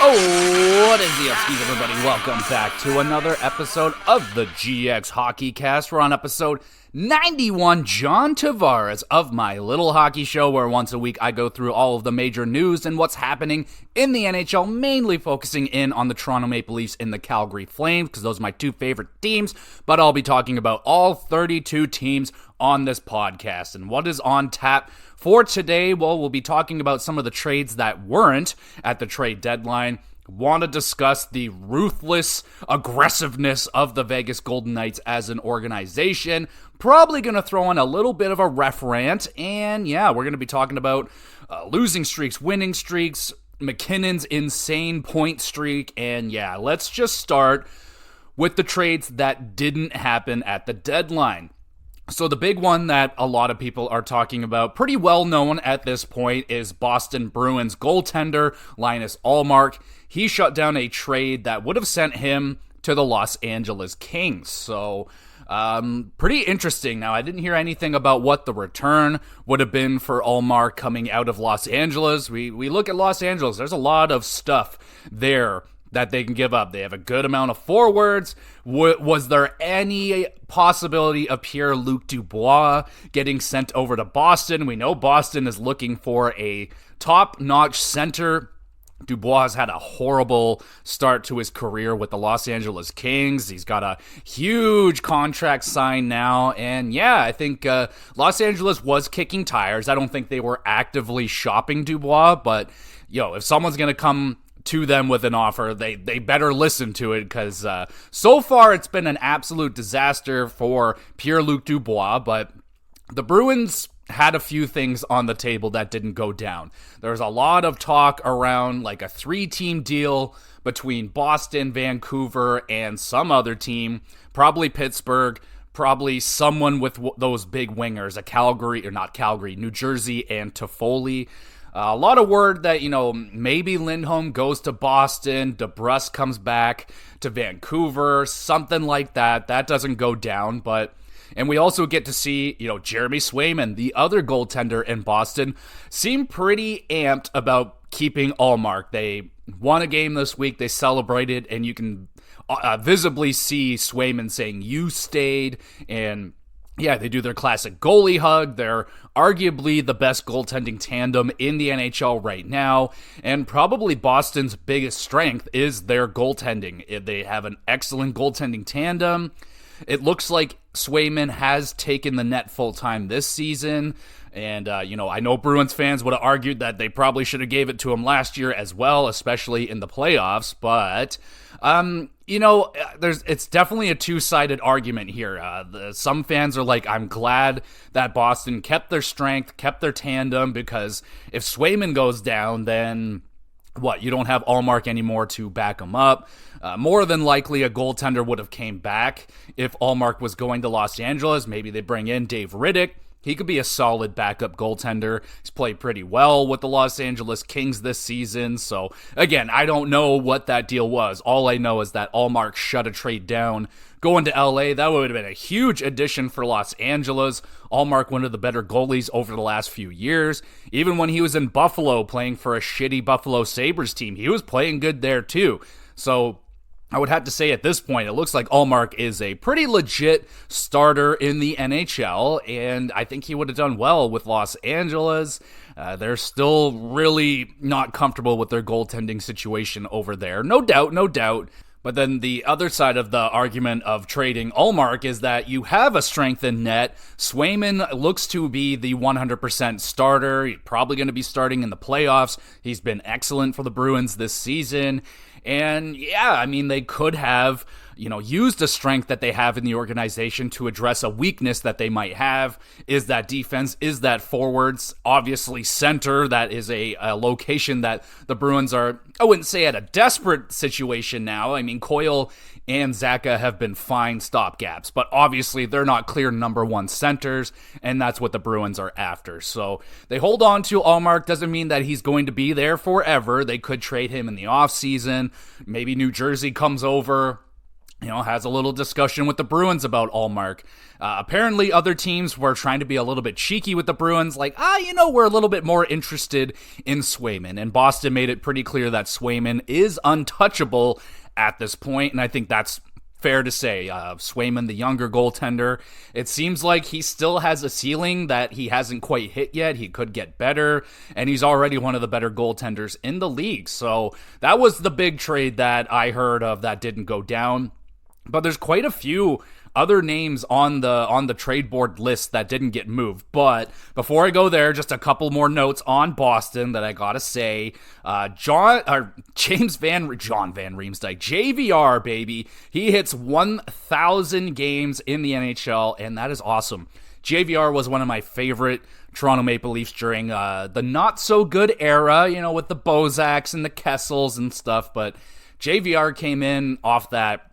Oh, what is the upspeed, everybody? Welcome back to another episode of the GXHockeyCast. We're on episode 91, John Tavares of My Little Hockey Show, where once a week I go through all of the major news and what's happening in the NHL, mainly focusing in on the Toronto Maple Leafs and the Calgary Flames, because those are my two favorite teams, but I'll be talking about all 32 teams on this podcast. And what is on tap for today? Well, we'll be talking about some of the trades that weren't at the trade deadline. Want to discuss the ruthless aggressiveness of the Vegas Golden Knights as an organization. Probably going to throw in a little bit of a ref rant. And yeah, we're going to be talking about losing streaks, winning streaks, McKinnon's insane point streak. And yeah, let's just start with the trades that didn't happen at the deadline. So the big one that a lot of people are talking about, pretty well known at this point, is Boston Bruins goaltender Linus Ullmark. He shut down a trade that would have sent him to the Los Angeles Kings. So pretty interesting. Now, I didn't hear anything about what the return would have been for Ullmark coming out of Los Angeles. We look at Los Angeles, there's a lot of stuff there that they can give up. They have a good amount of forwards. Was there any possibility of Pierre-Luc Dubois getting sent over to Boston? We know Boston is looking for a top-notch center. Dubois has had a horrible start to his career with the Los Angeles Kings. He's got a huge contract signed now. And yeah, I think Los Angeles was kicking tires. I don't think they were actively shopping Dubois, but if someone's going to come to them with an offer, they better listen to it, because so far it's been an absolute disaster for Pierre-Luc Dubois. But the Bruins had a few things on the table that didn't go down. There's a lot of talk around like a 3-team deal between Boston, Vancouver, and some other team, probably Pittsburgh, probably someone with those big wingers, New Jersey and Toffoli. A lot of word that, maybe Lindholm goes to Boston, DeBrusk comes back to Vancouver, something like that. That doesn't go down, and we also get to see, Jeremy Swayman, the other goaltender in Boston, seem pretty amped about keeping Ullmark. They won a game this week, they celebrated, and you can visibly see Swayman saying, "You stayed," and yeah, they do their classic goalie hug. They're arguably the best goaltending tandem in the NHL right now, and probably Boston's biggest strength is their goaltending. They have an excellent goaltending tandem. It looks like Swayman has taken the net full-time this season, and, I know Bruins fans would have argued that they probably should have gave it to him last year as well, especially in the playoffs, but it's definitely a two-sided argument here. Some fans are like, I'm glad that Boston kept their strength, kept their tandem, because if Swayman goes down, then you don't have Ullmark anymore to back him up. More than likely, a goaltender would have came back if Ullmark was going to Los Angeles. Maybe they bring in Dave Riddick. He could be a solid backup goaltender. He's played pretty well with the Los Angeles Kings this season. So, again, I don't know what that deal was. All I know is that Ullmark shut a trade down. Going to LA, that would have been a huge addition for Los Angeles. Ullmark, one of the better goalies over the last few years. Even when he was in Buffalo playing for a shitty Buffalo Sabres team, he was playing good there too. So I would have to say at this point, it looks like Ullmark is a pretty legit starter in the NHL, and I think he would have done well with Los Angeles. They're still really not comfortable with their goaltending situation over there. No doubt. But then the other side of the argument of trading Ullmark is that you have a strengthened net. Swayman looks to be the 100% starter. He's probably going to be starting in the playoffs. He's been excellent for the Bruins this season. And yeah, they could have, used a strength that they have in the organization to address a weakness that they might have. Is that defense? Is that forwards? Obviously center. That is a location that the Bruins are, I wouldn't say at a desperate situation now. Coyle and Zaka have been fine stopgaps, but obviously they're not clear number one centers, and that's what the Bruins are after. So they hold on to Ullmark. Doesn't mean that he's going to be there forever. They could trade him in the offseason. Maybe New Jersey comes over has a little discussion with the Bruins about Allmark. Apparently, other teams were trying to be a little bit cheeky with the Bruins, like, we're a little bit more interested in Swayman. And Boston made it pretty clear that Swayman is untouchable at this point, and I think that's fair to say. Swayman, the younger goaltender, it seems like he still has a ceiling that he hasn't quite hit yet. He could get better, and he's already one of the better goaltenders in the league. So that was the big trade that I heard of that didn't go down. But there's quite a few other names on the trade board list that didn't get moved. But before I go there, just a couple more notes on Boston that I gotta say. John Van Riemsdyk, JVR, baby. He hits 1,000 games in the NHL, and that is awesome. JVR was one of my favorite Toronto Maple Leafs during the not-so-good era, with the Bozaks and the Kessels and stuff. But JVR came in off that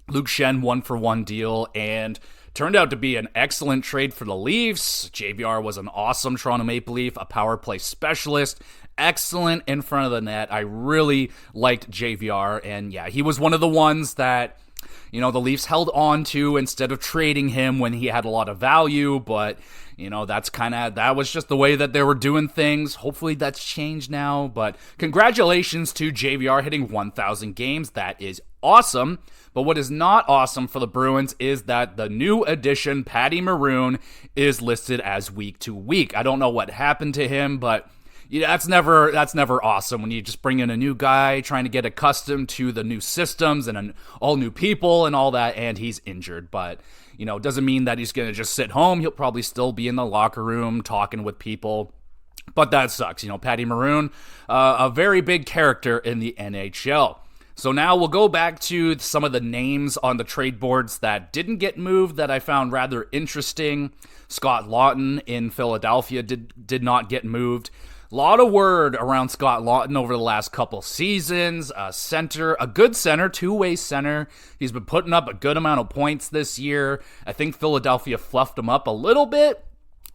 Luke Schenn 1-for-1 deal and turned out to be an excellent trade for the Leafs. JVR was an awesome Toronto Maple Leaf, a power play specialist, excellent in front of the net. I really liked JVR, and yeah, he was one of the ones that the Leafs held on to instead of trading him when he had a lot of value, but that was just the way that they were doing things. Hopefully that's changed now, but congratulations to JVR hitting 1,000 games. That is awesome. But what is not awesome for the Bruins is that the new addition, Patty Maroon, is listed as week to week. I don't know what happened to him, but that's never awesome when you just bring in a new guy trying to get accustomed to the new systems and all new people and all that, and he's injured. But it doesn't mean that he's going to just sit home. He'll probably still be in the locker room talking with people. But that sucks. Patty Maroon, a very big character in the NHL. So now we'll go back to some of the names on the trade boards that didn't get moved that I found rather interesting. Scott Laughton in Philadelphia did not get moved. A lot of word around Scott Laughton over the last couple seasons. A good center, two-way center. He's been putting up a good amount of points this year. I think Philadelphia fluffed him up a little bit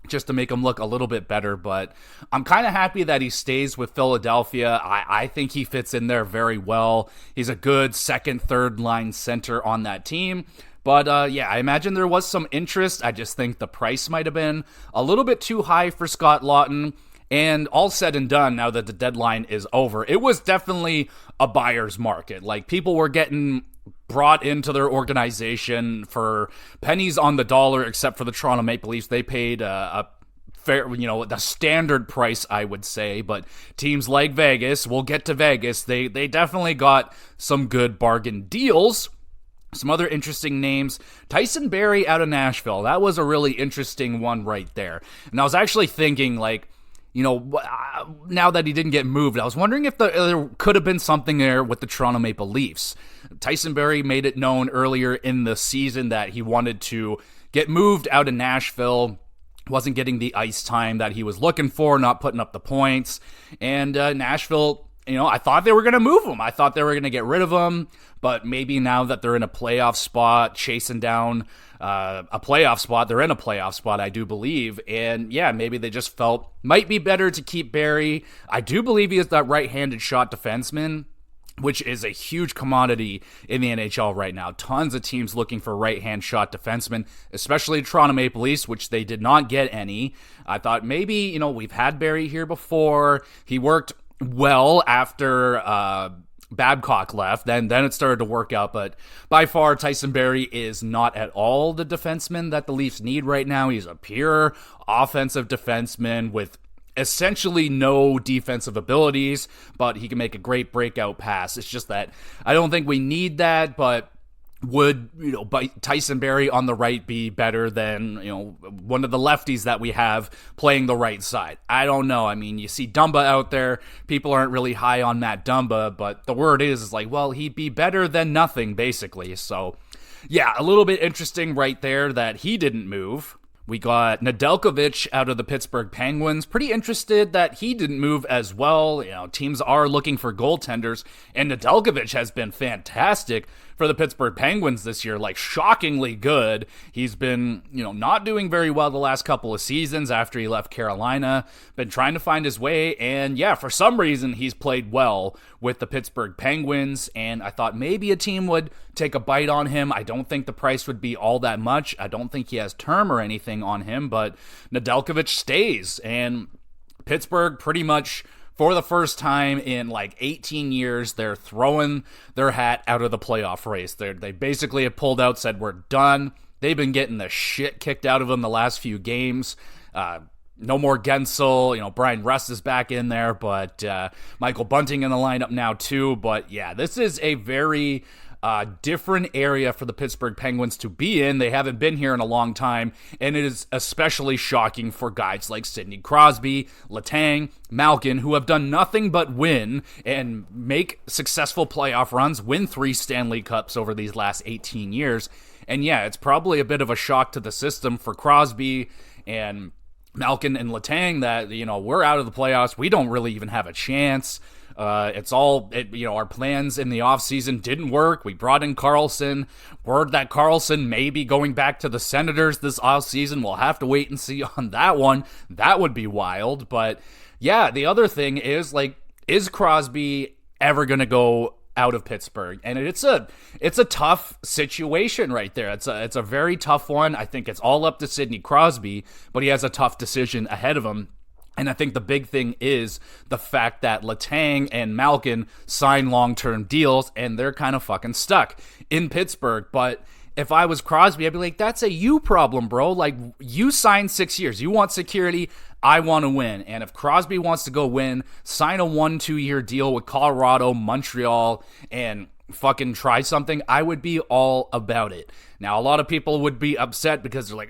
just to make him look a little bit better, but I'm kind of happy that he stays with Philadelphia. I think he fits in there very well. He's a good second, third line center on that team. But I imagine there was some interest. I just think the price might have been a little bit too high for Scott Laughton. And all said and done, now that the deadline is over, it was definitely a buyer's market. Like, people were getting brought into their organization for pennies on the dollar, except for the Toronto Maple Leafs. They paid a fair, the standard price, I would say. But teams like Vegas, we'll get to Vegas, they definitely got some good bargain deals. Some other interesting names. Tyson Barrie out of Nashville. That was a really interesting one right there. And I was actually thinking, now that he didn't get moved, I was wondering if there could have been something there with the Toronto Maple Leafs. Tyson Barrie made it known earlier in the season that he wanted to get moved out of Nashville, wasn't getting the ice time that he was looking for, not putting up the points. And Nashville, I thought they were going to move him. I thought they were going to get rid of him, but maybe now that they're in a playoff spot, chasing down a playoff spot. They're in a playoff spot, I do believe. And yeah, maybe they just felt might be better to keep Barrie. I do believe he is that right-handed shot defenseman, which is a huge commodity in the NHL right now. Tons of teams looking for right-hand shot defensemen, especially Toronto Maple Leafs, which they did not get any. I thought maybe, we've had Barrie here before. He worked well after Babcock left, then it started to work out, but by far Tyson Barrie is not at all the defenseman that the Leafs need right now. He's a pure offensive defenseman with essentially no defensive abilities, but he can make a great breakout pass. It's just that I don't think we need that, but would Tyson Barrie on the right be better than one of the lefties that we have playing the right side? I don't know. I mean, you see Dumba out there. People aren't really high on Matt Dumba, but the word is like, well, he'd be better than nothing, basically. So yeah, a little bit interesting right there that he didn't move. We got Nedeljkovic out of the Pittsburgh Penguins. Pretty interested that he didn't move as well. Teams are looking for goaltenders, and Nedeljkovic has been fantastic for the Pittsburgh Penguins this year, like shockingly good. He's been, not doing very well the last couple of seasons after he left Carolina, been trying to find his way, and yeah, for some reason he's played well with the Pittsburgh Penguins, and I thought maybe a team would take a bite on him. I don't think the price would be all that much. I don't think he has term or anything on him, but Nedeljkovic stays, and Pittsburgh pretty much for the first time in like 18 years, they're throwing their hat out of the playoff race. They basically have pulled out, said we're done. They've been getting the shit kicked out of them the last few games. No more Gensel. Brian Rust is back in there, but Michael Bunting in the lineup now too. But yeah, this is a very different area for the Pittsburgh Penguins to be in. They haven't been here in a long time, and it is especially shocking for guys like Sidney Crosby, Letang, Malkin, who have done nothing but win and make successful playoff runs, win 3 Stanley Cups over these last 18 years. And yeah, it's probably a bit of a shock to the system for Crosby and Malkin and Letang that, we're out of the playoffs. We don't really even have a chance. Our plans in the offseason didn't work. We brought in Carlson. Word that Carlson may be going back to the Senators this offseason. We'll have to wait and see on that one. That would be wild. But yeah, the other thing is, is Crosby ever going to go out of Pittsburgh? And it's a tough situation right there. It's a very tough one. I think it's all up to Sidney Crosby, but he has a tough decision ahead of him. And I think the big thing is the fact that Letang and Malkin sign long-term deals, and they're kind of fucking stuck in Pittsburgh. But if I was Crosby, I'd be like, that's a you problem, bro. Like, you signed 6 years. You want security. I want to win. And if Crosby wants to go win, sign a 1-2 year deal with Colorado, Montreal, and fucking try something, I would be all about it. Now, a lot of people would be upset because they're like,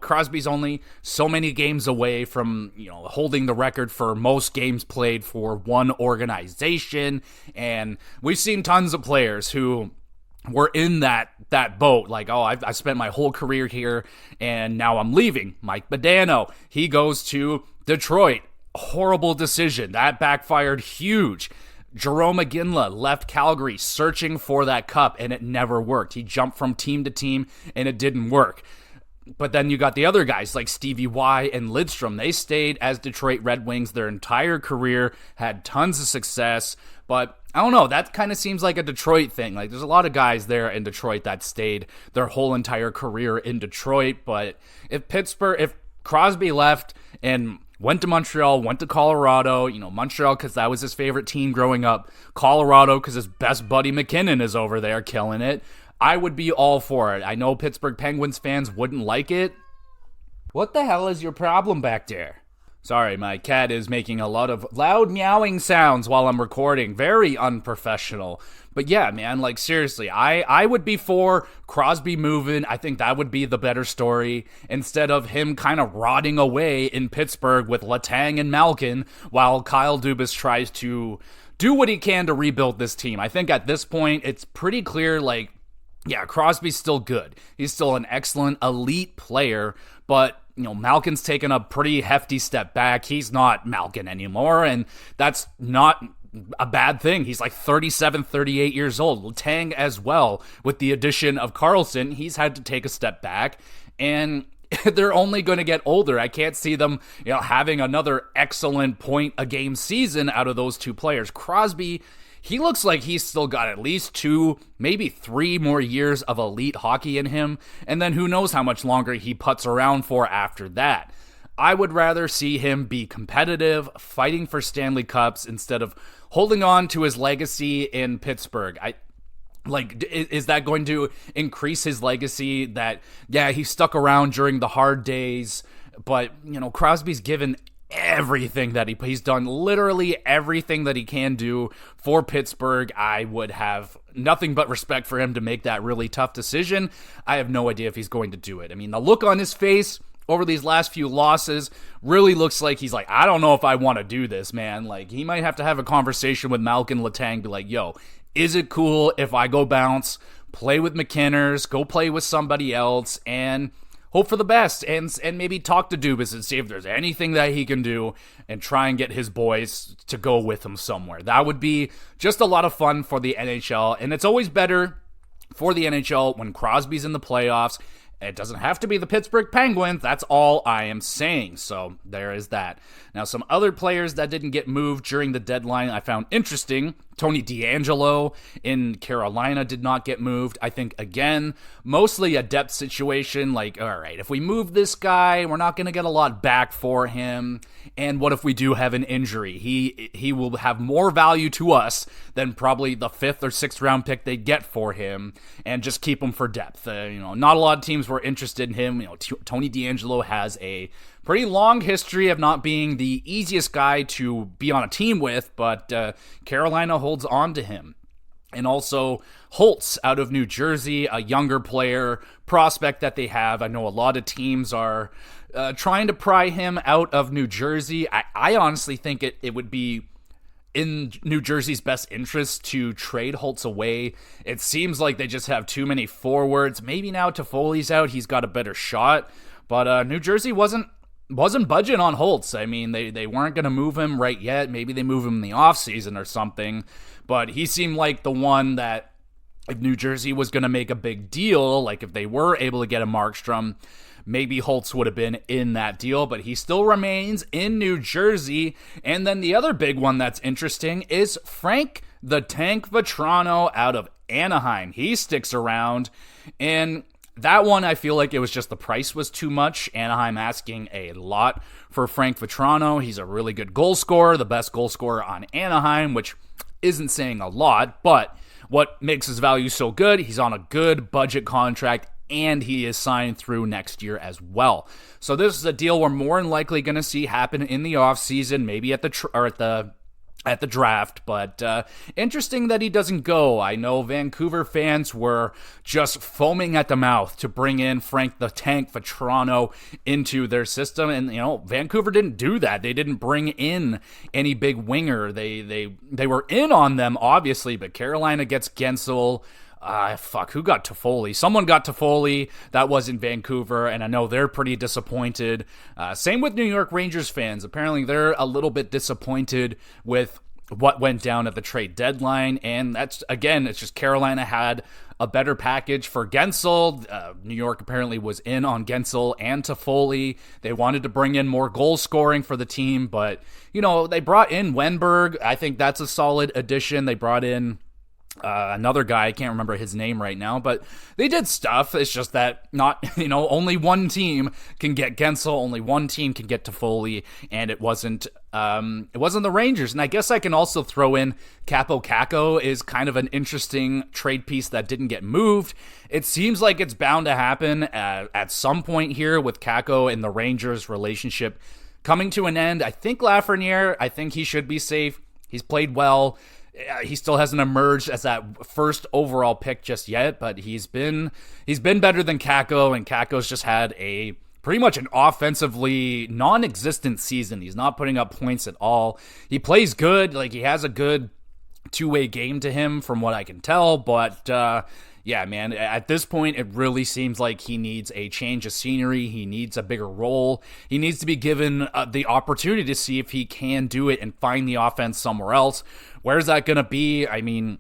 Crosby's only so many games away from, holding the record for most games played for one organization. And we've seen tons of players who were in that boat, like, I spent my whole career here and now I'm leaving. Mike Modano, he goes to Detroit. Horrible decision. That backfired huge. Jerome McGinley left Calgary searching for that cup, and it never worked. He jumped from team to team, and it didn't work. But then you got the other guys like Stevie Y and Lidstrom. They stayed as Detroit Red Wings their entire career, had tons of success. But I don't know, that kind of seems like a Detroit thing. Like, there's a lot of guys there in Detroit that stayed their whole entire career in Detroit. But if Crosby left and went to Montreal, went to Colorado, Montreal because that was his favorite team growing up, Colorado because his best buddy McKinnon is over there killing it, I would be all for it. I know Pittsburgh Penguins fans wouldn't like it. What the hell is your problem back there? Sorry, my cat is making a lot of loud meowing sounds while I'm recording. Very unprofessional. But yeah, man, seriously, I would be for Crosby moving. I think that would be the better story instead of him kind of rotting away in Pittsburgh with Letang and Malkin while Kyle Dubas tries to do what he can to rebuild this team. I think at this point, it's pretty clear, Crosby's still good. He's still an excellent elite player, but Malkin's taken a pretty hefty step back. He's not Malkin anymore, and that's not a bad thing. He's 37, 38 years old. Letang as well. With the addition of Carlson, he's had to take a step back, and they're only going to get older. I can't see them, having another excellent point-a-game season out of those two players. Crosby, he looks like he's still got at least 2, maybe 3 more years of elite hockey in him, and then who knows how much longer he puts around for after that. I would rather see him be competitive, fighting for Stanley Cups, instead of holding on to his legacy in Pittsburgh. Is that going to increase his legacy that, yeah, he stuck around during the hard days, but, Crosby's given everything that he's done, literally everything that he can do for Pittsburgh. I would have nothing but respect for him to make that really tough decision. I have no idea if he's going to do it. I mean, the look on his face over these last few losses really looks like he's I don't know if I want to do this, man. He might have to have a conversation with Malkin Letang, be like, yo, is it cool if I go bounce, play with McKinners, go play with somebody else, and hope for the best, and maybe talk to Dubas and see if there's anything that he can do and try and get his boys to go with him somewhere. That would be just a lot of fun for the NHL, and it's always better for the NHL when Crosby's in the playoffs. It doesn't have to be the Pittsburgh Penguins. That's all I am saying. So there is that. Now, some other players that didn't get moved during the deadline I found interesting. Tony DeAngelo in Carolina did not get moved. I think, again, mostly a depth situation. Like, all right, if we move this guy, we're not going to get a lot back for him. And what if we do have an injury? He will have more value to us than probably the 5th or 6th round pick they get for him, and just keep him for depth. Not a lot of teams were interested in him. Tony DeAngelo has a pretty long history of not being the easiest guy to be on a team with, but Carolina holds on to him. And also Holtz out of New Jersey, a younger player prospect that they have. I know a lot of teams are trying to pry him out of New Jersey. I honestly think it would be in New Jersey's best interest to trade Holtz away. It seems like they just have too many forwards. Maybe now Toffoli's out, he's got a better shot. But New Jersey wasn't budging on Holtz. I mean, they weren't going to move him right yet. Maybe they move him in the offseason or something. But he seemed like the one that, if New Jersey was going to make a big deal, like if they were able to get a Markstrom, maybe Holtz would have been in that deal, but he still remains in New Jersey. And then the other big one that's interesting is Frank the Tank Vatrano out of Anaheim. He sticks around, and that one, I feel like it was just the price was too much. Anaheim asking a lot for Frank Vatrano. He's a really good goal scorer, the best goal scorer on Anaheim, which isn't saying a lot, but what makes his value so good, he's on a good budget contract, and he is signed through next year as well. So this is a deal we're more than likely going to see happen in the offseason, maybe at the draft, but interesting that he doesn't go. I know Vancouver fans were just foaming at the mouth to bring in Frank the Tank Vatrano into their system, and Vancouver didn't do that. They didn't bring in any big winger. They were in on them, obviously, but Carolina gets Gensel. Who got Toffoli? Someone got Toffoli. That was in Vancouver, and I know they're pretty disappointed. Same with New York Rangers fans. Apparently, they're a little bit disappointed with what went down at the trade deadline, and that's, again, it's just Carolina had a better package for Gensel. New York apparently was in on Gensel and Toffoli. They wanted to bring in more goal scoring for the team, but, they brought in Wenberg. I think that's a solid addition. They brought in another guy, I can't remember his name right now, but they did stuff. It's just that only one team can get Gensel, only one team can get Toffoli, and it wasn't the Rangers. And I guess I can also throw in Capo Caco is kind of an interesting trade piece that didn't get moved. It seems like it's bound to happen at some point here with Caco and the Rangers relationship coming to an end. I think Lafreniere, I think he should be safe. He's played well. He still hasn't emerged as that first overall pick just yet, but he's been better than Caco, and Caco's just had pretty much an offensively non-existent season. He's not putting up points at all. He plays good, like he has a good two-way game to him from what I can tell, but yeah, man, at this point, it really seems like he needs a change of scenery. He needs a bigger role. He needs to be given the opportunity to see if he can do it and find the offense somewhere else. Where's that going to be? I mean,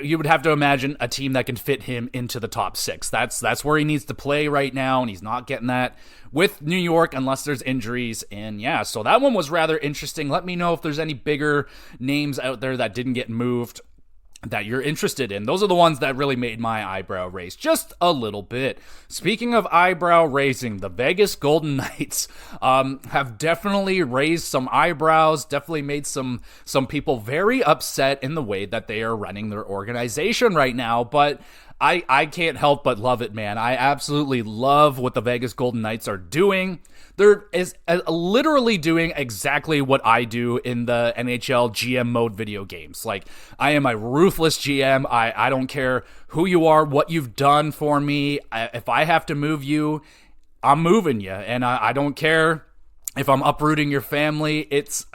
you would have to imagine a team that can fit him into the top 6. That's where he needs to play right now, and he's not getting that with New York unless there's injuries. And yeah, so that one was rather interesting. Let me know if there's any bigger names out there that didn't get moved that you're interested in. Those are the ones that really made my eyebrow raise just a little bit. Speaking of eyebrow raising, the Vegas Golden Knights have definitely raised some eyebrows, definitely made some people very upset in the way that they are running their organization right now, but I can't help but love it, man. I absolutely love what the Vegas Golden Knights are doing. They're literally doing exactly what I do in the NHL GM mode video games. Like, I am a ruthless GM. I don't care who you are, what you've done for me. If I have to move you, I'm moving you. And I don't care if I'm uprooting your family. It's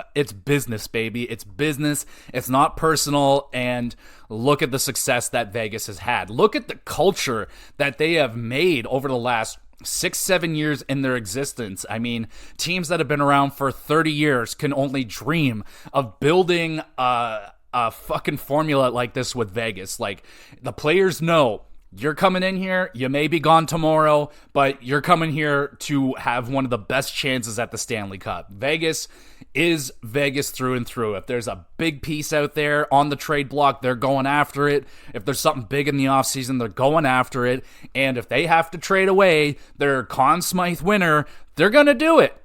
business, baby. It's business. It's not personal. And look at the success that Vegas has had. Look at the culture that they have made over the last 6-7 years in their existence. I mean, teams that have been around for 30 years can only dream of building a a fucking formula like this with Vegas. Like, the players know you're coming in here, you may be gone tomorrow, but you're coming here to have one of the best chances at the Stanley Cup. Vegas is Vegas through and through. If there's a big piece out there on the trade block, they're going after it. If there's something big in the offseason, they're going after it. And if they have to trade away their Conn Smythe winner, they're going to do it.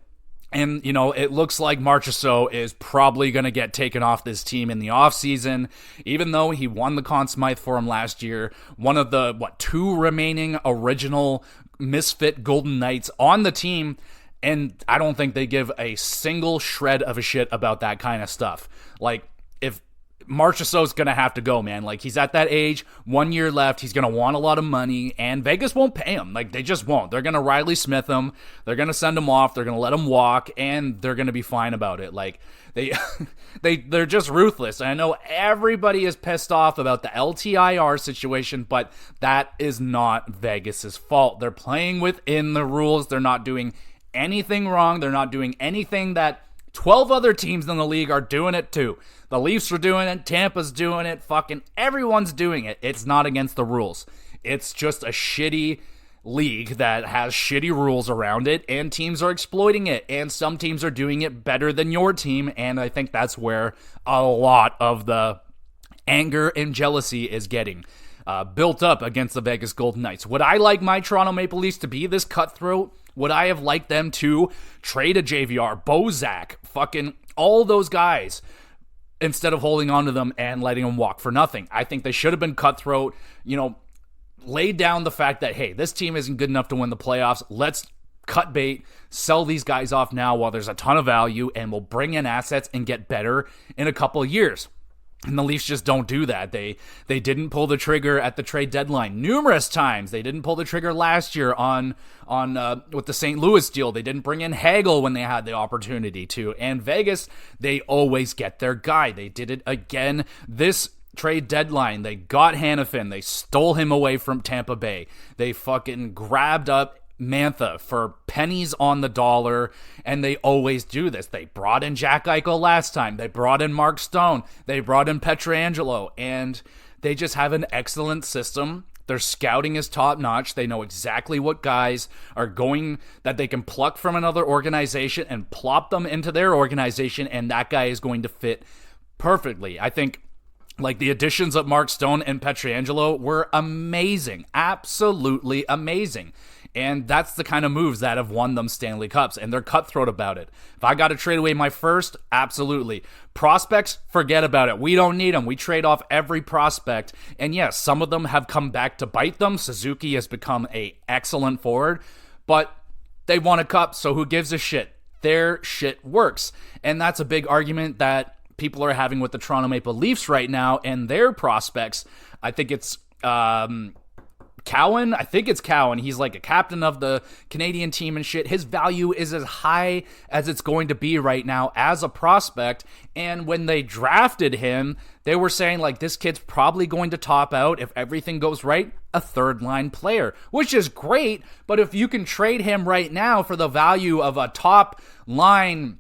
And, it looks like Marchessault is probably going to get taken off this team in the offseason, even though he won the Conn Smythe for him last year. One of the, 2 remaining original misfit Golden Knights on the team, and I don't think they give a single shred of a shit about that kind of stuff. Like, if Marchessault's going to have to go, man. Like, he's at that age, 1 year left, he's going to want a lot of money, and Vegas won't pay him. Like, they just won't. They're going to Riley Smith him, they're going to send him off, they're going to let him walk, and they're going to be fine about it. Like, they're just ruthless. And I know everybody is pissed off about the LTIR situation, but that is not Vegas's fault. They're playing within the rules. They're not doing anything wrong. They're not doing anything that 12 other teams in the league are doing it too. The Leafs are doing it. Tampa's doing it. Fucking everyone's doing it. It's not against the rules. It's just a shitty league that has shitty rules around it, and teams are exploiting it, and some teams are doing it better than your team, and I think that's where a lot of the anger and jealousy is getting built up against the Vegas Golden Knights. Would I like my Toronto Maple Leafs to be this cutthroat? Would I have liked them to trade a JVR, Bozak, fucking all those guys, instead of holding on to them and letting them walk for nothing? I think they should have been cutthroat, laid down the fact that, hey, this team isn't good enough to win the playoffs. Let's cut bait, sell these guys off now while there's a ton of value, and we'll bring in assets and get better in a couple of years. And the Leafs just don't do that. They didn't pull the trigger at the trade deadline numerous times. They didn't pull the trigger last year on with the St. Louis deal. They didn't bring in Hagel when they had the opportunity to. And Vegas, they always get their guy. They did it again this trade deadline. They got Hanifin. They stole him away from Tampa Bay. They fucking grabbed up Mantha for pennies on the dollar, and they always do this. They brought in Jack Eichel last time. They brought in Mark Stone. They brought in Pietrangelo, and they just have an excellent system. Their scouting is top-notch. They know exactly what guys are going that they can pluck from another organization and plop them into their organization, and that guy is going to fit perfectly. I think the additions of Mark Stone and Pietrangelo were amazing. Absolutely amazing. And that's the kind of moves that have won them Stanley Cups, and they're cutthroat about it. If I got to trade away my first, absolutely. Prospects, forget about it. We don't need them. We trade off every prospect. And yes, some of them have come back to bite them. Suzuki has become an excellent forward, but they won a cup, so who gives a shit? Their shit works. And that's a big argument that people are having with the Toronto Maple Leafs right now and their prospects. I think it's Cowan. I think it's Cowan. He's like a captain of the Canadian team and shit. His value is as high as it's going to be right now as a prospect. And when they drafted him, they were saying this kid's probably going to top out, if everything goes right, a third line player, which is great. But if you can trade him right now for the value of a top line,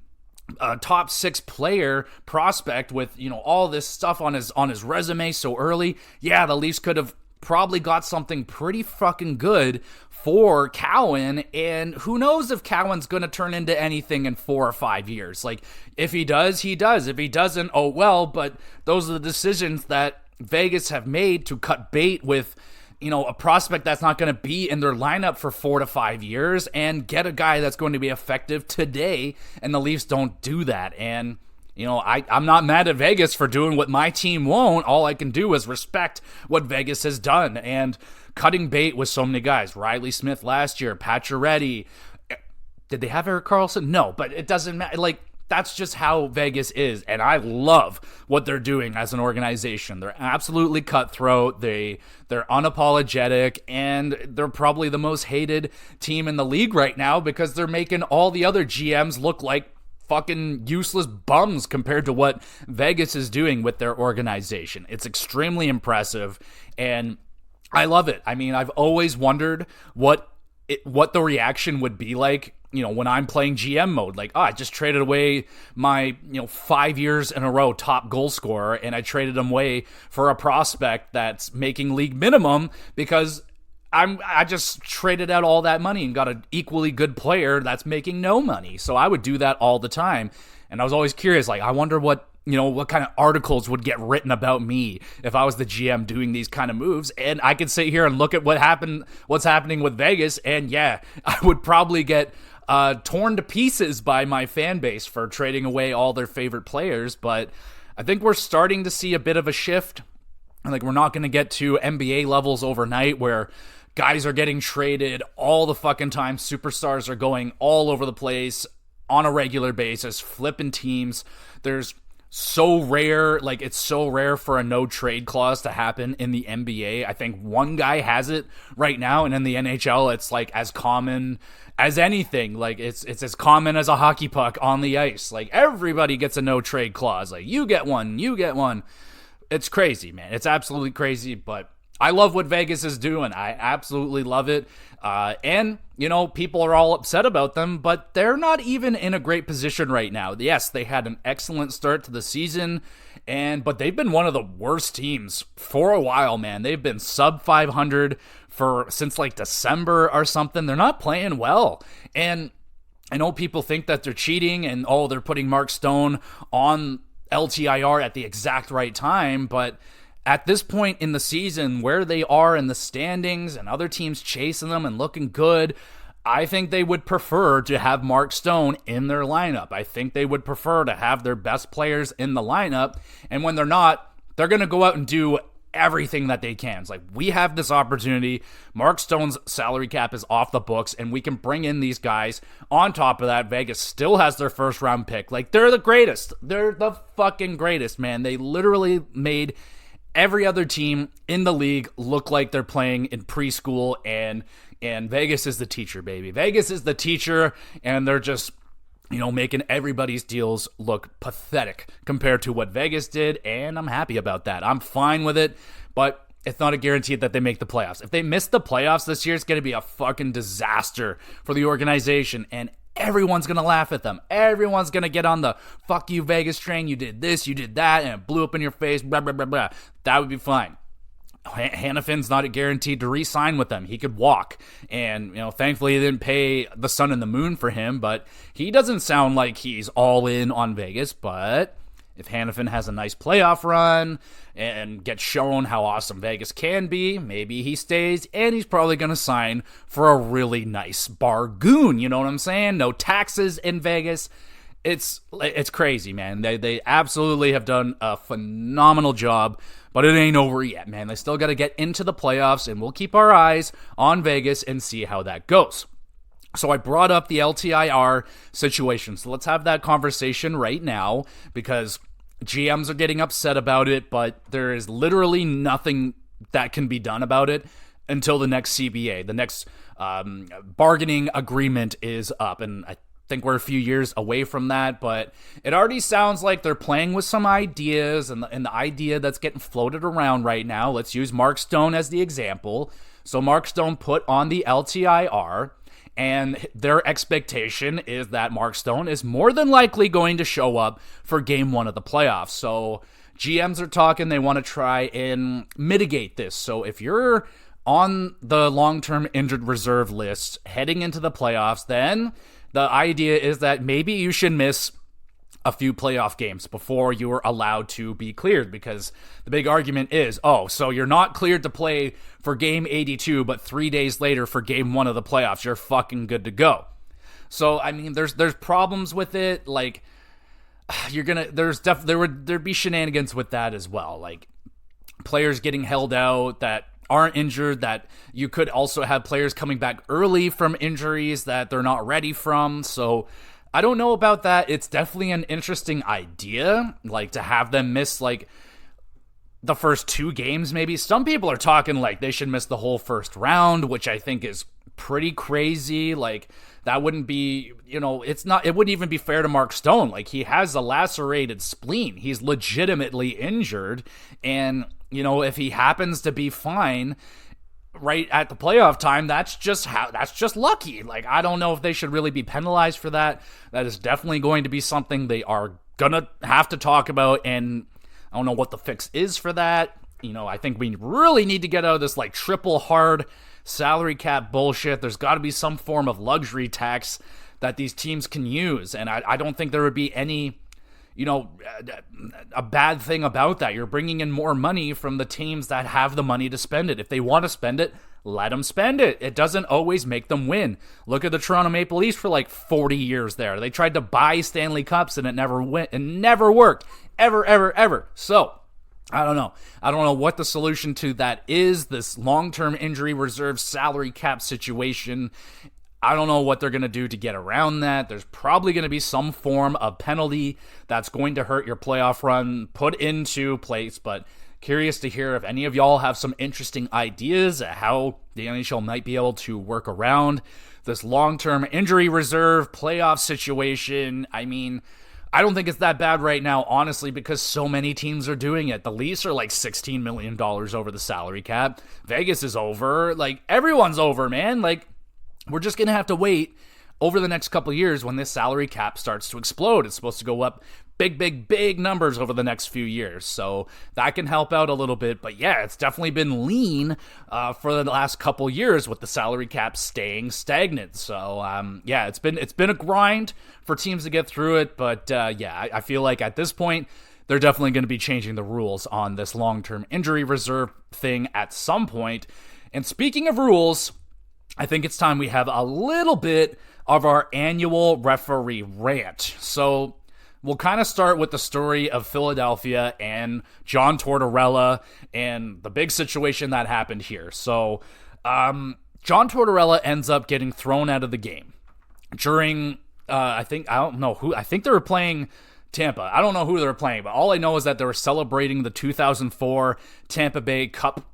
top 6 player prospect with, all this stuff on his resume so early, yeah, the Leafs could have probably got something pretty fucking good for Cowan, and who knows if Cowan's going to turn into anything in 4 or 5 years. If he does, he does. If he doesn't, oh well, but those are the decisions that Vegas have made to cut bait with, a prospect that's not going to be in their lineup for 4 to 5 years and get a guy that's going to be effective today, and the Leafs don't do that. And I'm not mad at Vegas for doing what my team won't. All I can do is respect what Vegas has done and cutting bait with so many guys. Riley Smith last year, Pacioretty. Did they have Erik Karlsson? No, but it doesn't matter. That's just how Vegas is, and I love what they're doing as an organization. They're absolutely cutthroat. They're unapologetic, and they're probably the most hated team in the league right now because they're making all the other GMs look like fucking useless bums compared to what Vegas is doing with their organization. It's extremely impressive, and I love it. I mean, I've always wondered what the reaction would be like when I'm playing GM mode, like, I just traded away my, 5 years in a row top goal scorer, and I traded him away for a prospect that's making league minimum because I just traded out all that money and got an equally good player that's making no money. So I would do that all the time. And I was always curious, like, I wonder what kind of articles would get written about me if I was the GM doing these kind of moves. And I could sit here and look at what's happening with Vegas. And yeah, I would probably get torn to pieces by my fan base for trading away all their favorite players. But I think we're starting to see a bit of a shift. Like, we're not going to get to NBA levels overnight where guys are getting traded all the fucking time. Superstars are going all over the place on a regular basis, flipping teams. There's so rare, like, it's so rare for a no trade clause to happen in the NBA. I think one guy has it right now, and in the NHL, it's like as common as anything. Like, it's as common as a hockey puck on the ice. Like, everybody gets a no trade clause. Like, you get one. It's crazy, man. It's absolutely crazy, but I love what Vegas is doing. I absolutely love it. And, people are all upset about them, but they're not even in a great position right now. Yes, they had an excellent start to the season, but they've been one of the worst teams for a while, man. They've been sub 500 since like December or something. They're not playing well. And I know people think that they're cheating and, they're putting Mark Stone on LTIR at the exact right time, but at this point in the season, where they are in the standings and other teams chasing them and looking good, I think they would prefer to have Mark Stone in their lineup. I think they would prefer to have their best players in the lineup, and when they're not, they're going to go out and do everything that they can. It's like, we have this opportunity. Mark Stone's salary cap is off the books, and we can bring in these guys. On top of that, Vegas still has their first round pick. Like, they're the greatest. They're the fucking greatest, man. They literally made every other team in the league look like they're playing in preschool, and Vegas is the teacher, baby. Vegas is the teacher, and they're just, making everybody's deals look pathetic compared to what Vegas did, and I'm happy about that. I'm fine with it, but it's not a guarantee that they make the playoffs. If they miss the playoffs this year, it's going to be a fucking disaster for the organization, and everyone's going to laugh at them. Everyone's going to get on the fuck you Vegas train. You did this, you did that, and it blew up in your face, blah, blah, blah, blah. That would be fine. Hannafin's not guaranteed to re-sign with them. He could walk. And, thankfully they didn't pay the sun and the moon for him, but he doesn't sound like he's all in on Vegas. But if Hannafin has a nice playoff run and gets shown how awesome Vegas can be, maybe he stays, and he's probably going to sign for a really nice bargain. You know what I'm saying? No taxes in Vegas. It's crazy, man. They absolutely have done a phenomenal job, but it ain't over yet, man. They still got to get into the playoffs, and we'll keep our eyes on Vegas and see how that goes. So I brought up the LTIR situation. So let's have that conversation right now, because GMs are getting upset about it, but there is literally nothing that can be done about it until the next CBA. The next bargaining agreement is up, and I think we're a few years away from that, but it already sounds like they're playing with some ideas, and the idea that's getting floated around right now, let's use Mark Stone as the example. So Mark Stone put on the LTIR, and their expectation is that Mark Stone is more than likely going to show up for game 1 of the playoffs. So GMs are talking, they want to try and mitigate this. So if you're on the long-term injured reserve list heading into the playoffs, then the idea is that maybe you should miss a few playoff games before you are allowed to be cleared, because the big argument is, so you're not cleared to play for game 82, but 3 days later for game 1 of the playoffs, you're fucking good to go. So, I mean, there's problems with it. Like, there'd be shenanigans with that as well. Like, players getting held out that aren't injured, that you could also have players coming back early from injuries that they're not ready from. So I don't know about that. It's definitely an interesting idea, like, to have them miss like the first 2 games maybe. Some people are talking like they should miss the whole first round, which I think is pretty crazy. Like, that wouldn't be, it wouldn't even be fair to Mark Stone. Like, he has a lacerated spleen. He's legitimately injured, and if he happens to be fine, right at the playoff time, that's just lucky. Like, I don't know if they should really be penalized for that. That is definitely going to be something they are gonna have to talk about, and I don't know what the fix is for that. I think we really need to get out of this like triple hard salary cap bullshit. There's got to be some form of luxury tax that these teams can use, and I don't think there would be any a bad thing about that. You're bringing in more money from the teams that have the money to spend it. If they want to spend it, let them spend it. It doesn't always make them win. Look at the Toronto Maple Leafs for like 40 years there. They tried to buy Stanley Cups and it never went. It never worked. Ever. So, I don't know what the solution to that is, this long-term injury reserve salary cap situation. I don't know what they're going to do to get around that. There's probably going to be some form of penalty that's going to hurt your playoff run put into place, but curious to hear if any of y'all have some interesting ideas at how the NHL might be able to work around this long-term injury reserve playoff situation. I mean, I don't think it's that bad right now, honestly, because so many teams are doing it. The Leafs are like $16 million over the salary cap. Vegas is over. Like, everyone's over, man. Like, we're just going to have to wait over the next couple of years when this salary cap starts to explode. It's supposed to go up big numbers over the next few years. So that can help out a little bit. But yeah, it's definitely been lean for the last couple of years with the salary cap staying stagnant. So yeah, it's been a grind for teams to get through it. But yeah, I feel like at this point, they're definitely going to be changing the rules on this long-term injury reserve thing at some point. And speaking of rules, I think it's time we have a little bit of our annual referee rant. So we'll kind of start with the story of Philadelphia and John Tortorella and the big situation that happened here. So John Tortorella ends up getting thrown out of the game during, I think they were playing Tampa. I don't know who they were playing, but all I know is that they were celebrating the 2004 Tampa Bay Cup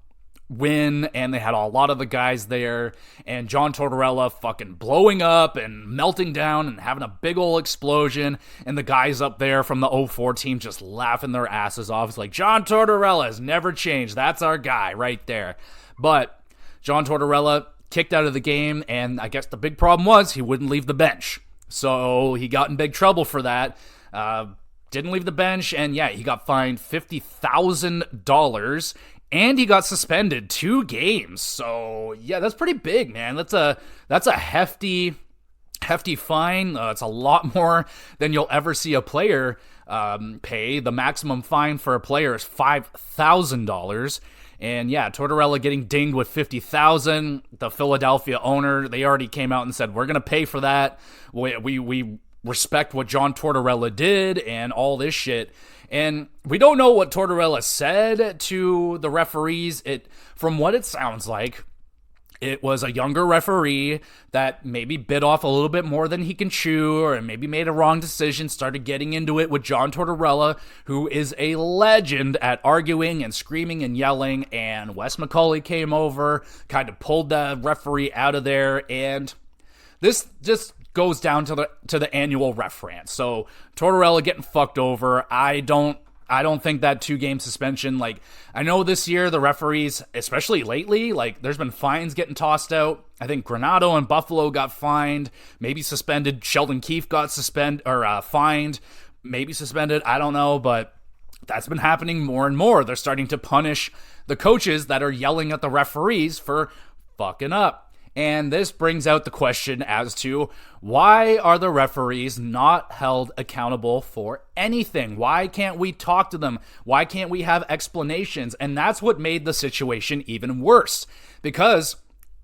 win, and they had a lot of the guys there, and John Tortorella fucking blowing up and melting down and having a big old explosion, and the guys up there from the 04 team just laughing their asses off. It's like, John Tortorella has never changed. That's our guy right there. But John Tortorella kicked out of the game, and I guess the big problem was he wouldn't leave the bench. So he got in big trouble for that. Didn't leave the bench, and yeah, he got fined $50,000, and he got suspended 2 games. So yeah, that's pretty big, man. That's a hefty fine. It's a lot more than you'll ever see a player pay. The maximum fine for a player is $5,000. And yeah, Tortorella getting dinged with $50,000. The Philadelphia owner, they already came out and said, we're gonna pay for that. We respect what John Tortorella did and all this shit. And we don't know what Tortorella said to the referees. From what it sounds like, it was a younger referee that maybe bit off a little bit more than he can chew, or maybe made a wrong decision, started getting into it with John Tortorella, who is a legend at arguing and screaming and yelling, and Wes McCauley came over, kind of pulled the referee out of there, and this just goes down to the annual ref rant. So Tortorella getting fucked over. I don't think that 2-game suspension, like, I know this year the referees, especially lately, like, there's been fines getting tossed out. I think Granato and Buffalo got fined, maybe suspended. Sheldon Keefe got fined, maybe suspended. I don't know, but that's been happening more and more. They're starting to punish the coaches that are yelling at the referees for fucking up. And this brings out the question as to, why are the referees not held accountable for anything? Why can't we talk to them? Why can't we have explanations? And that's what made the situation even worse, because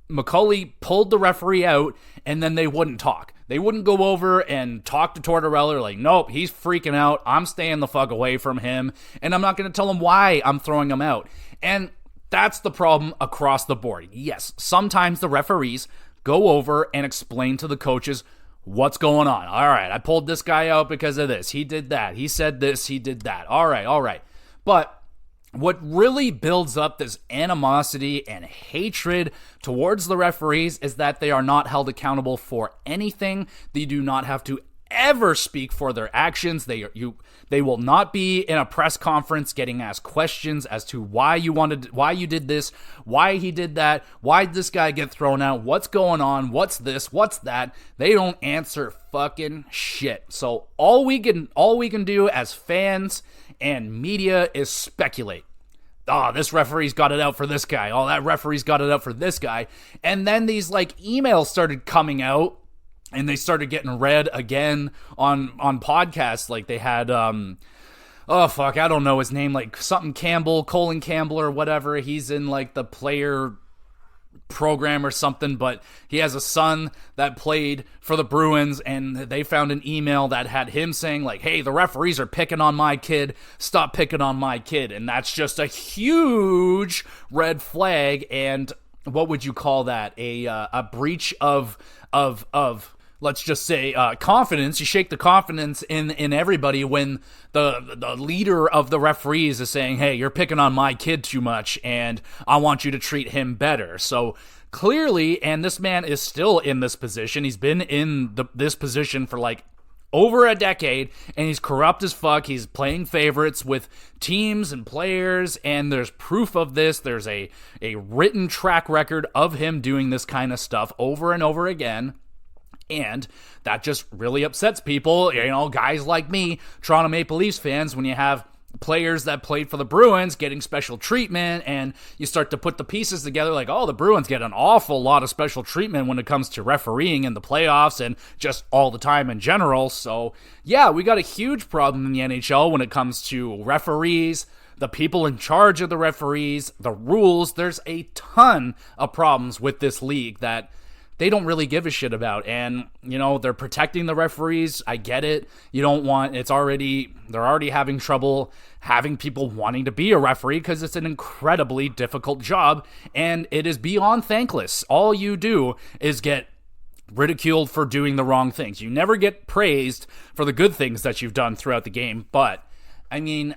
McCauley pulled the referee out and then they wouldn't talk. They wouldn't go over and talk to Tortorella, like, nope, he's freaking out. I'm staying the fuck away from him, and I'm not going to tell him why I'm throwing him out. And that's the problem across the board. Yes, sometimes the referees go over and explain to the coaches what's going on. All right, I pulled this guy out because of this. He did that. He said this. He did that. All right. But what really builds up this animosity and hatred towards the referees is that they are not held accountable for anything. They do not have to ever speak for their actions. They will not be in a press conference getting asked questions as to why you did this, why he did that, why did this guy get thrown out, what's going on, what's this, what's that. They don't answer fucking shit. So all we can do as fans and media is speculate. Oh, this referee's got it out for this guy. Oh, that referee's got it out for this guy. And then these emails started coming out, and they started getting read again on podcasts. Like they had, oh fuck, I don't know his name, something Campbell, Colin Campbell or whatever. He's in the player program or something, but he has a son that played for the Bruins, and they found an email that had him saying hey, the referees are picking on my kid, stop picking on my kid. And that's just a huge red flag. And what would you call that? A breach of let's just say confidence. You shake the confidence in everybody when the leader of the referees is saying, hey, you're picking on my kid too much and I want you to treat him better. So clearly, and this man is still in this position, he's been in this position for over a decade, and he's corrupt as fuck. He's playing favorites with teams and players, and there's proof of this. There's a written track record of him doing this kind of stuff over and over again. And that just really upsets people, guys like me, Toronto Maple Leafs fans, when you have players that played for the Bruins getting special treatment, and you start to put the pieces together the Bruins get an awful lot of special treatment when it comes to refereeing in the playoffs and just all the time in general. So, yeah, we got a huge problem in the NHL when it comes to referees, the people in charge of the referees, the rules. There's a ton of problems with this league that they don't really give a shit about. And, they're protecting the referees. I get it. They're already having trouble having people wanting to be a referee because it's an incredibly difficult job, and it is beyond thankless. All you do is get ridiculed for doing the wrong things. You never get praised for the good things that you've done throughout the game. But, I'm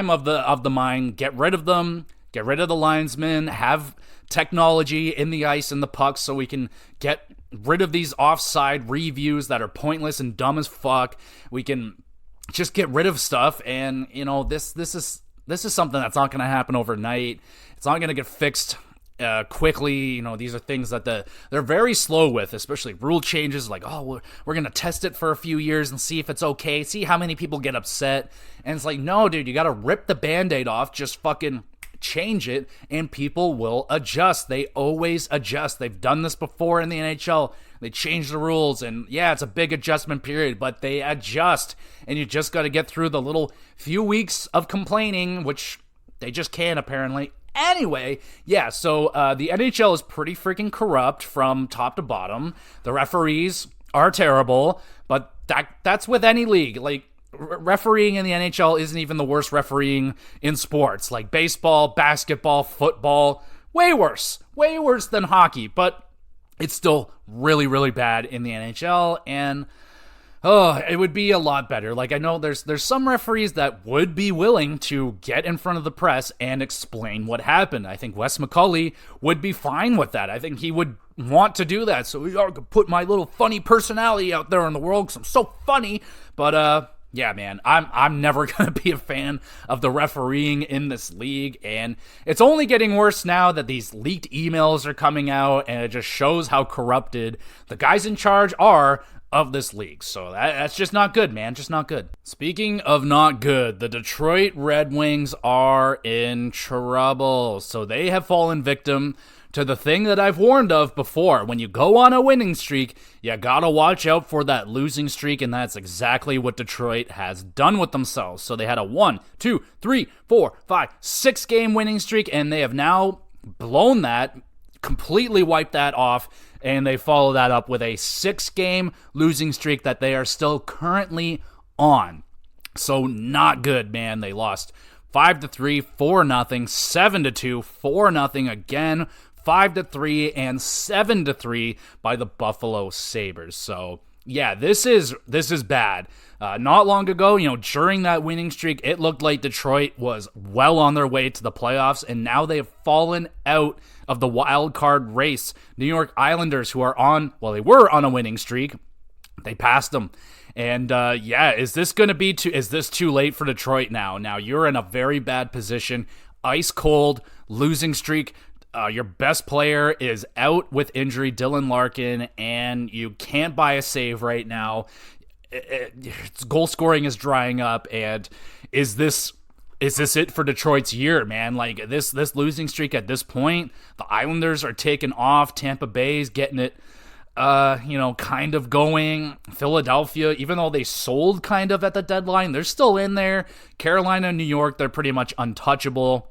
of the mind, get rid of them, get rid of the linesmen, have technology in the ice and the pucks so we can get rid of these offside reviews that are pointless and dumb as fuck. We can just get rid of stuff, and this is something that's not going to happen overnight. It's not going to get fixed quickly. These are things that they're very slow with, especially rule changes. We're going to test it for a few years and see if it's okay, see how many people get upset. And it's no, dude, you got to rip the Band-Aid off, just fucking change it, and people will adjust. They always adjust. They've done this before in the NHL. They change the rules, and yeah, it's a big adjustment period, but they adjust, and you just got to get through the little few weeks of complaining, which they just can't apparently. Anyway, yeah, so the NHL is pretty freaking corrupt from top to bottom. The referees are terrible, but that's with any league. Refereeing in the NHL isn't even the worst refereeing in sports, like baseball, basketball, football. Way worse than hockey, but it's still really, really bad in the NHL, and it would be a lot better. I know there's some referees that would be willing to get in front of the press and explain what happened. I think Wes McCauley would be fine with that. I think he would want to do that, so I could put my little funny personality out there in the world because I'm so funny, but yeah, man, I'm never going to be a fan of the refereeing in this league, and it's only getting worse now that these leaked emails are coming out, and it just shows how corrupted the guys in charge are of this league. So that's just not good, man, just not good. Speaking of not good, the Detroit Red Wings are in trouble. So they have fallen victim to the thing that I've warned of before. When you go on a winning streak, you gotta watch out for that losing streak, and that's exactly what Detroit has done with themselves. So they had a 1, 2, 3, 4, 5, 6 game winning streak, and they have now blown that, completely wiped that off, and they follow that up with a 6-game losing streak that they are still currently on. So not good, man. They lost 5-3, 4-0, 7-2, 4-0 again, 5-3, and 7-3 by the Buffalo Sabres. So yeah, this is bad. Not long ago, during that winning streak, it looked like Detroit was well on their way to the playoffs, and now they have fallen out of the wild card race. New York Islanders, who are they were on a winning streak, they passed them. And is this too late for Detroit now? Now you're in a very bad position, ice cold, losing streak. Your best player is out with injury, Dylan Larkin, and you can't buy a save right now. Goal scoring is drying up, and is this it for Detroit's year, man? Like this losing streak at this point, the Islanders are taking off. Tampa Bay's getting it, kind of going. Philadelphia, even though they sold kind of at the deadline, they're still in there. Carolina and New York, they're pretty much untouchable.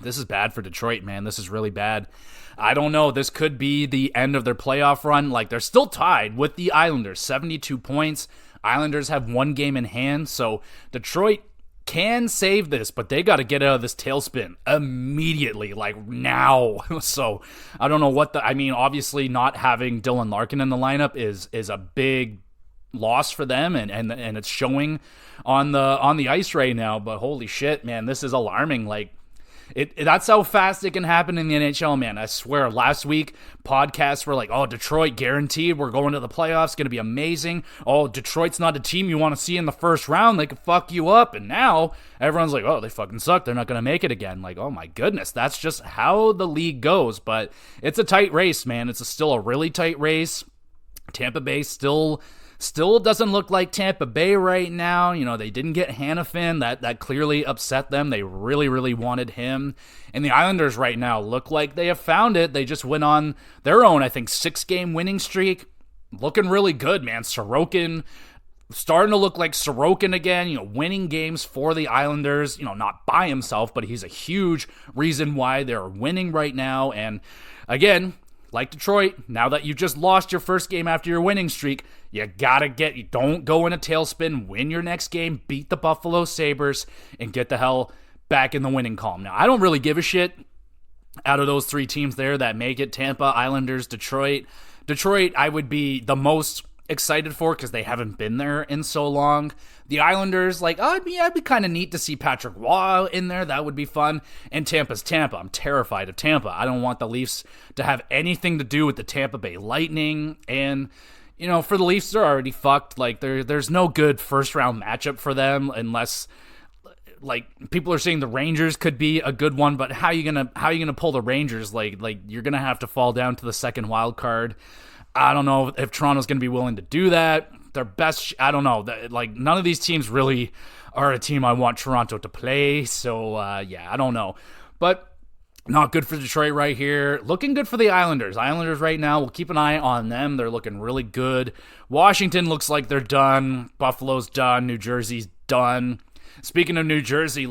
This is bad for Detroit, man. This is really bad. I don't know. This could be the end of their playoff run. Like, they're still tied with the Islanders, 72 points. Islanders have one game in hand, so Detroit can save this, but they got to get out of this tailspin immediately, like now. So I don't know obviously not having Dylan Larkin in the lineup is a big loss for them, and it's showing on the ice right now. But holy shit, man, this is alarming. Like, that's how fast it can happen in the NHL, man. I swear, last week, podcasts were like, oh, Detroit, guaranteed, we're going to the playoffs, going to be amazing. Oh, Detroit's not a team you want to see in the first round. They could fuck you up. And now, everyone's like, oh, they fucking suck. They're not going to make it again. Like, oh my goodness, that's just how the league goes. But it's a tight race, man. It's still a really tight race. Tampa Bay still doesn't look like Tampa Bay right now. You know, they didn't get Hanifin. That clearly upset them. They really, really wanted him. And the Islanders right now look like they have found it. They just went on their own, I think, 6-game winning streak. Looking really good, man. Sorokin starting to look like Sorokin again, winning games for the Islanders, not by himself, but he's a huge reason why they're winning right now. And again, like Detroit, now that you just lost your first game after your winning streak, you don't go in a tailspin, win your next game, beat the Buffalo Sabres, and get the hell back in the winning column. Now, I don't really give a shit out of those three teams there that make it, Tampa, Islanders, Detroit. Detroit, I would be the most excited for because they haven't been there in so long. The Islanders, it'd be kind of neat to see Patrick Waugh in there. That would be fun. And Tampa's Tampa. I'm terrified of Tampa. I don't want the Leafs to have anything to do with the Tampa Bay Lightning. And, for the Leafs, they're already fucked. There's no good first-round matchup for them unless, people are saying the Rangers could be a good one, but how are you gonna pull the Rangers? You're gonna have to fall down to the second wild card. I don't know if Toronto's going to be willing to do that. Their best, I don't know. None of these teams really are a team I want Toronto to play. So, I don't know. But not good for Detroit right here. Looking good for the Islanders. Islanders right now, we'll keep an eye on them. They're looking really good. Washington looks like they're done. Buffalo's done. New Jersey's done. Speaking of New Jersey,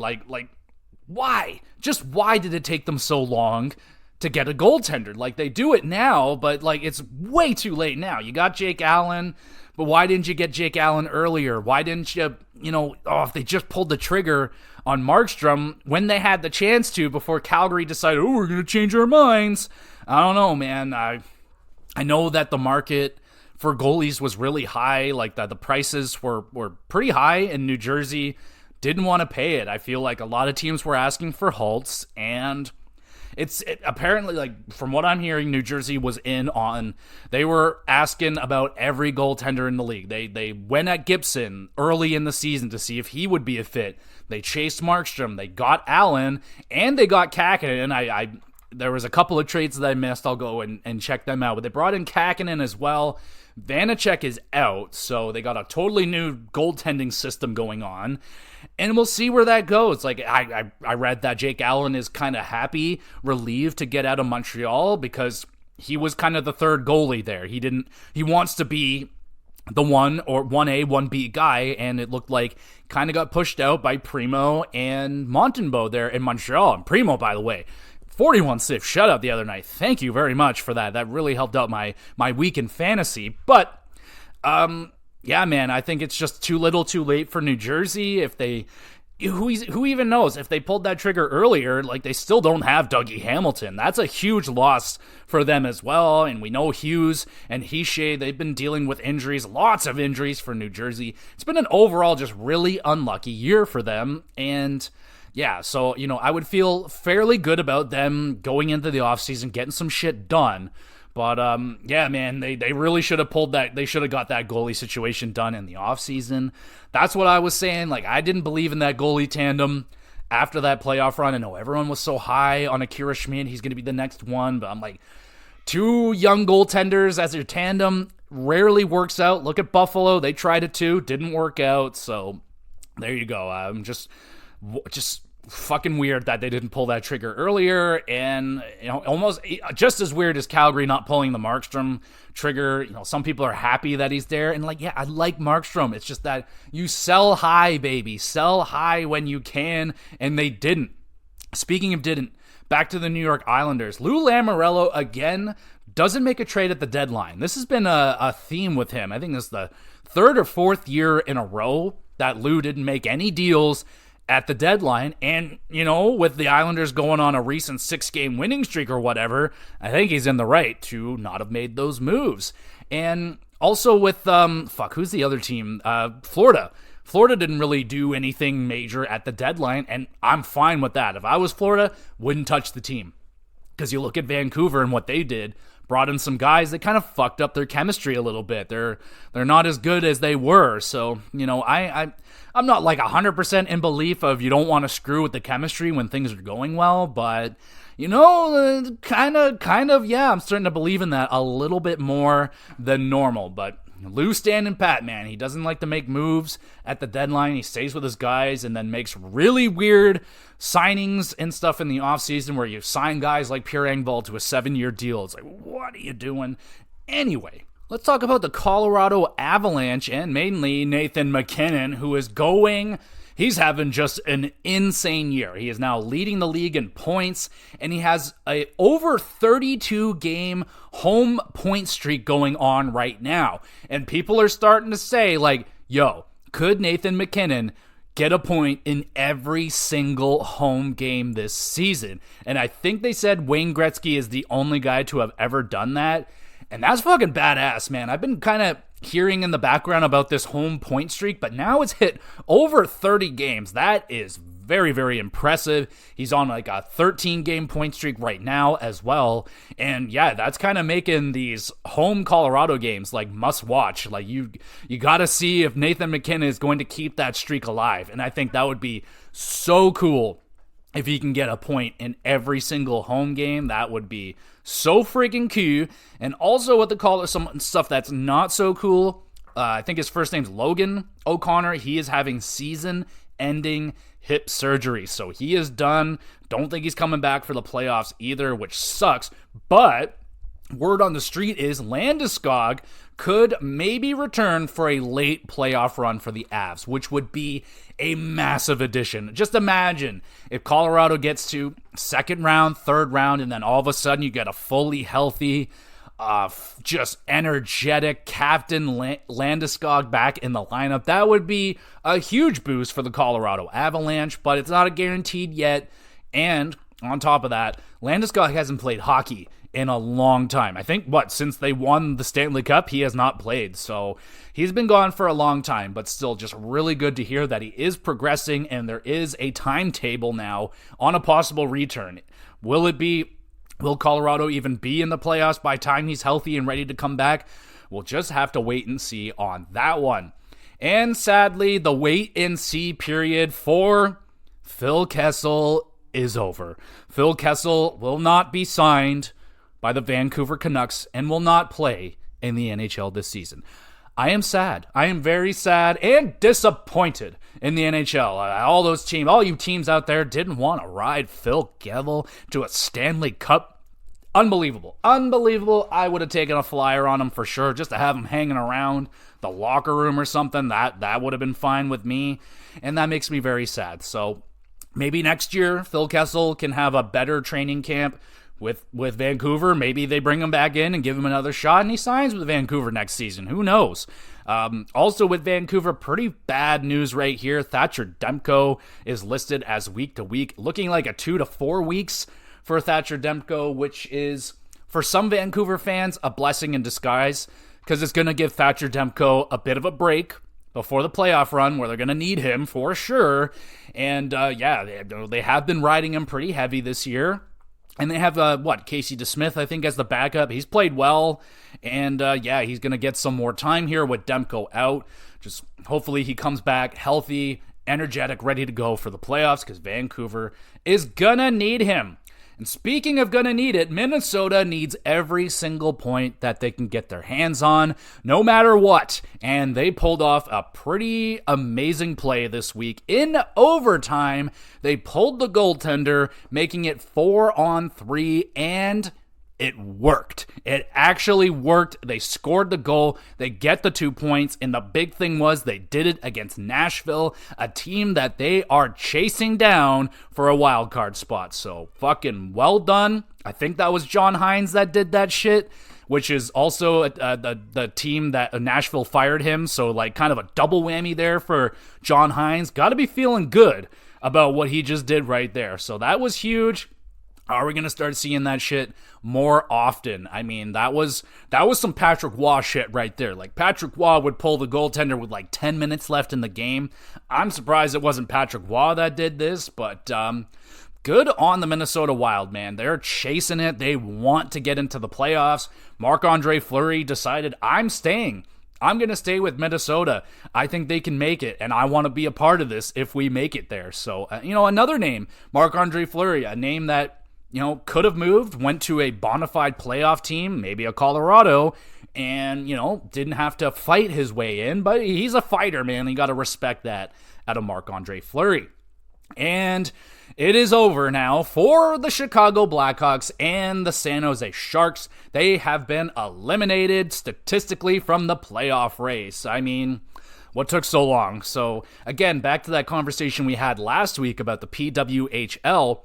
why? Just why did it take them so long to get a goaltender? They do it now, but it's way too late now. You got Jake Allen, but why didn't you get Jake Allen earlier? Why didn't you, if they just pulled the trigger on Markstrom when they had the chance to before Calgary decided, we're going to change our minds. I don't know, man. I know that the market for goalies was really high. The prices were pretty high, and New Jersey didn't want to pay it. I feel like a lot of teams were asking for Holtz, and apparently, from what I'm hearing, New Jersey was in on. They were asking about every goaltender in the league. They went at Gibson early in the season to see if he would be a fit. They chased Markstrom. They got Allen, and they got Kakinen. And there was a couple of trades that I missed. I'll go and check them out. But they brought in Kakinen as well. Vanacek is out, so they got a totally new goaltending system going on. And we'll see where that goes. I read that Jake Allen is kind of relieved to get out of Montreal because he was kind of the third goalie there. He wants to be the 1A, 1B guy, and it looked like kind of got pushed out by Primo and Montembeault there in Montreal. And Primo, by the way, 41 safe shutout the other night. Thank you very much for that. That really helped out my week in fantasy. But, yeah, man, I think it's just too little too late for New Jersey. Who even knows? If they pulled that trigger earlier, they still don't have Dougie Hamilton. That's a huge loss for them as well. And we know Hughes and Hischier, they've been dealing with injuries, lots of injuries for New Jersey. It's been an overall just really unlucky year for them. And yeah, so, I would feel fairly good about them going into the offseason, getting some shit done. But, yeah, man, they really should have pulled that. They should have got that goalie situation done in the offseason. That's what I was saying. Like, I didn't believe in that goalie tandem after that playoff run. I know everyone was so high on Akira Schmid. He's going to be the next one. But I'm like, two young goaltenders as your tandem rarely works out. Look at Buffalo. They tried it too. Didn't work out. So there you go. I'm just fucking weird that they didn't pull that trigger earlier, and almost just as weird as Calgary not pulling the Markstrom trigger. Some people are happy that he's there, and like, yeah, I like Markstrom. It's just that you sell high, baby, sell high when you can, and they didn't. Speaking of didn't, back to the New York Islanders. Lou Lamoriello again doesn't make a trade at the deadline. This has been a theme with him. I think this is the third or fourth year in a row that Lou didn't make any deals at the deadline. And, with the Islanders going on a recent 6-game winning streak or whatever, I think he's in the right to not have made those moves. And also with, who's the other team? Florida. Florida didn't really do anything major at the deadline, and I'm fine with that. If I was Florida, wouldn't touch the team. Because you look at Vancouver and what they did, brought in some guys that kind of fucked up their chemistry a little bit. They're not as good as they were. So, I'm not like 100% in belief of you don't want to screw with the chemistry when things are going well, but kind of, yeah, I'm starting to believe in that a little bit more than normal. But Lou standing pat, man. He doesn't like to make moves at the deadline. He stays with his guys and then makes really weird signings and stuff in the offseason where you sign guys like Pierre Engvall to a 7-year deal. It's like, what are you doing? Anyway, let's talk about the Colorado Avalanche and mainly Nathan MacKinnon, who is he's having just an insane year. He is now leading the league in points, and he has a over 32-game home point streak going on right now. And people are starting to say, like, yo, could Nathan MacKinnon get a point in every single home game this season? And I think they said Wayne Gretzky is the only guy to have ever done that. And that's fucking badass, man. I've been kind of hearing in the background about this home point streak, but now it's hit over 30 games. That is very, very impressive. He's on like a 13-game point streak right now as well. And yeah, that's kind of making these home Colorado games like must watch. Like you got to see if Nathan MacKinnon is going to keep that streak alive. And I think that would be so cool if he can get a point in every single home game. That would be so freaking cool. And also what they call some stuff that's not so cool. I think his first name's Logan O'Connor. He is having season-ending hip surgery. So he is done. Don't think he's coming back for the playoffs either, which sucks. But word on the street is Landeskog could maybe return for a late playoff run for the Avs, which would be a massive addition. Just imagine if Colorado gets to second round, third round, and then all of a sudden you get a fully healthy, just energetic Captain Landeskog back in the lineup. That would be a huge boost for the Colorado Avalanche, but it's not a guaranteed yet. And on top of that, Landeskog hasn't played hockey in a long time. I think, since they won the Stanley Cup, he has not played. So he's been gone for a long time, but still just really good to hear that he is progressing and there is a timetable now on a possible return. Will Colorado even be in the playoffs by the time he's healthy and ready to come back? We'll just have to wait and see on that one. And sadly, the wait and see period for Phil Kessel is over. Phil Kessel will not be signed by the Vancouver Canucks and will not play in the NHL this season. I am sad. I am very sad and disappointed in the NHL. All you teams out there didn't want to ride Phil Kessel to a Stanley Cup. Unbelievable. I would have taken a flyer on him for sure, just to have him hanging around the locker room or something. That would have been fine with me, and that makes me very sad. So maybe next year Phil Kessel can have a better training camp with Vancouver. Maybe they bring him back in and give him another shot and he signs with Vancouver next season. Who knows? Also with Vancouver, pretty bad news right here. Thatcher Demko is listed as week to week, looking like a 2 to 4 weeks for Thatcher Demko, which is, for some Vancouver fans, a blessing in disguise, because it's going to give Thatcher Demko a bit of a break before the playoff run where they're going to need him for sure. And they have been riding him pretty heavy this year. And they have, Casey DeSmith, I think, as the backup. He's played well, and he's going to get some more time here with Demko out. Just hopefully he comes back healthy, energetic, ready to go for the playoffs, because Vancouver is going to need him. And speaking of gonna need it, Minnesota needs every single point that they can get their hands on, no matter what. And they pulled off a pretty amazing play this week. In overtime, they pulled the goaltender, making it 4-on-3, and it worked. It actually worked. They scored the goal. They get the 2 points. And the big thing was they did it against Nashville, a team that they are chasing down for a wild card spot. So fucking well done. I think that was John Hines that did that shit, which is also the team that Nashville fired him. So like kind of a double whammy there for John Hines. Got to be feeling good about what he just did right there. So that was huge. Are we going to start seeing that shit more often? I mean, that was some Patrick Waugh shit right there. Like, Patrick Waugh would pull the goaltender with like 10 minutes left in the game. I'm surprised it wasn't Patrick Waugh that did this, but good on the Minnesota Wild, man. They're chasing it. They want to get into the playoffs. Marc-Andre Fleury decided, I'm staying. I'm going to stay with Minnesota. I think they can make it, and I want to be a part of this if we make it there. So, another name, Marc-Andre Fleury, a name that could have moved, went to a bona fide playoff team, maybe a Colorado, and, didn't have to fight his way in, but he's a fighter, man. You got to respect that out of Marc-Andre Fleury. And it is over now for the Chicago Blackhawks and the San Jose Sharks. They have been eliminated statistically from the playoff race. I mean, what took so long? So, again, back to that conversation we had last week about the PWHL.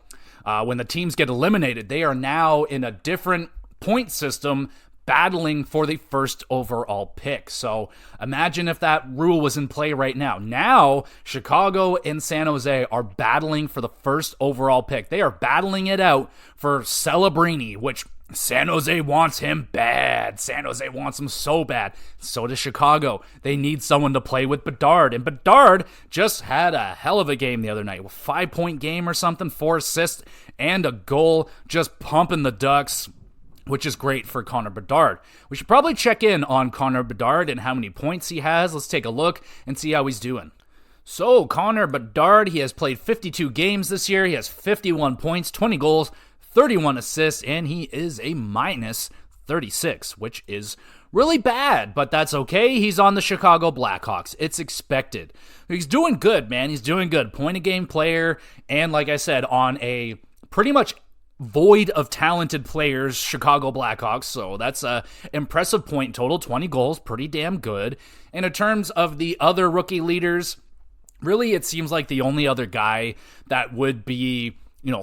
When the teams get eliminated, they are now in a different point system battling for the first overall pick. So imagine if that rule was in play right now. Now, Chicago and San Jose are battling for the first overall pick. They are battling it out for Celebrini, which San Jose wants him bad. San Jose wants him so bad. So does Chicago. They need someone to play with Bedard. And Bedard just had a hell of a game the other night. A 5-point game or something, 4 assists and a goal, just pumping the Ducks, which is great for Connor Bedard. We should probably check in on Connor Bedard and how many points he has. Let's take a look and see how he's doing. So, Connor Bedard, he has played 52 games this year. He has 51 points, 20 goals, 31 assists, and he is a minus 36, which is really bad, but that's okay. He's on the Chicago Blackhawks. It's expected. He's doing good, man. He's doing good. Point-a-game player, and like I said, on a pretty much void of talented players, Chicago Blackhawks, so that's a impressive point total, 20 goals, pretty damn good. And in terms of the other rookie leaders, really it seems like the only other guy that would be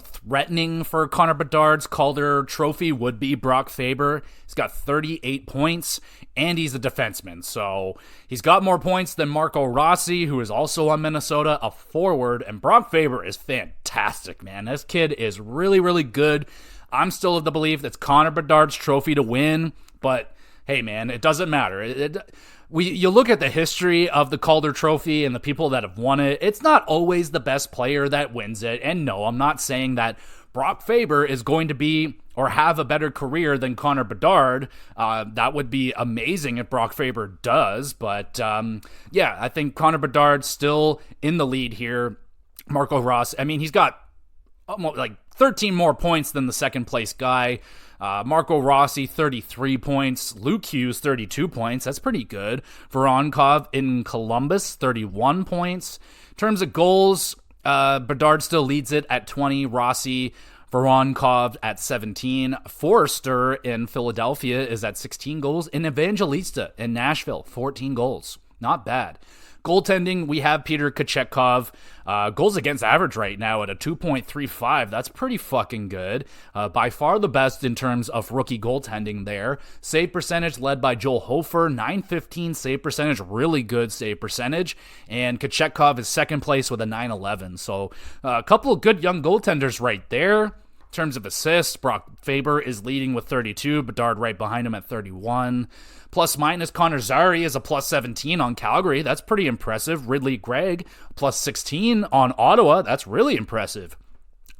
threatening for Connor Bedard's Calder Trophy would be Brock Faber. He's got 38 points, and he's a defenseman. So he's got more points than Marco Rossi, who is also on Minnesota, a forward. And Brock Faber is fantastic, man. This kid is really, really good. I'm still of the belief that's Connor Bedard's trophy to win, but hey, man, it doesn't matter. You look at the history of the Calder Trophy and the people that have won it, it's not always the best player that wins it. And no, I'm not saying that Brock Faber is going to be or have a better career than Connor Bedard. That would be amazing if Brock Faber does. But I think Connor Bedard's still in the lead here. Marco Rossi, I mean, he's got almost like 13 more points than the second place guy. Marco Rossi, 33 points. Luke Hughes, 32 points. That's pretty good. Voronkov in Columbus, 31 points. In terms of goals, Bedard still leads it at 20. Rossi, Voronkov at 17. Forrester in Philadelphia is at 16 goals. And Evangelista in Nashville, 14 goals. Not bad. Goaltending, we have Peter Kochetkov. Goals against average right now at a 2.35. That's pretty fucking good. By far the best in terms of rookie goaltending there. Save percentage led by Joel Hofer. 915 save percentage. Really good save percentage. And Kochetkov is second place with a 911. So a couple of good young goaltenders right there. In terms of assists, Brock Faber is leading with 32. Bedard right behind him at 31. Plus minus, Connor Zary is a plus 17 on Calgary. That's pretty impressive. Ridley Gregg, plus 16 on Ottawa. That's really impressive.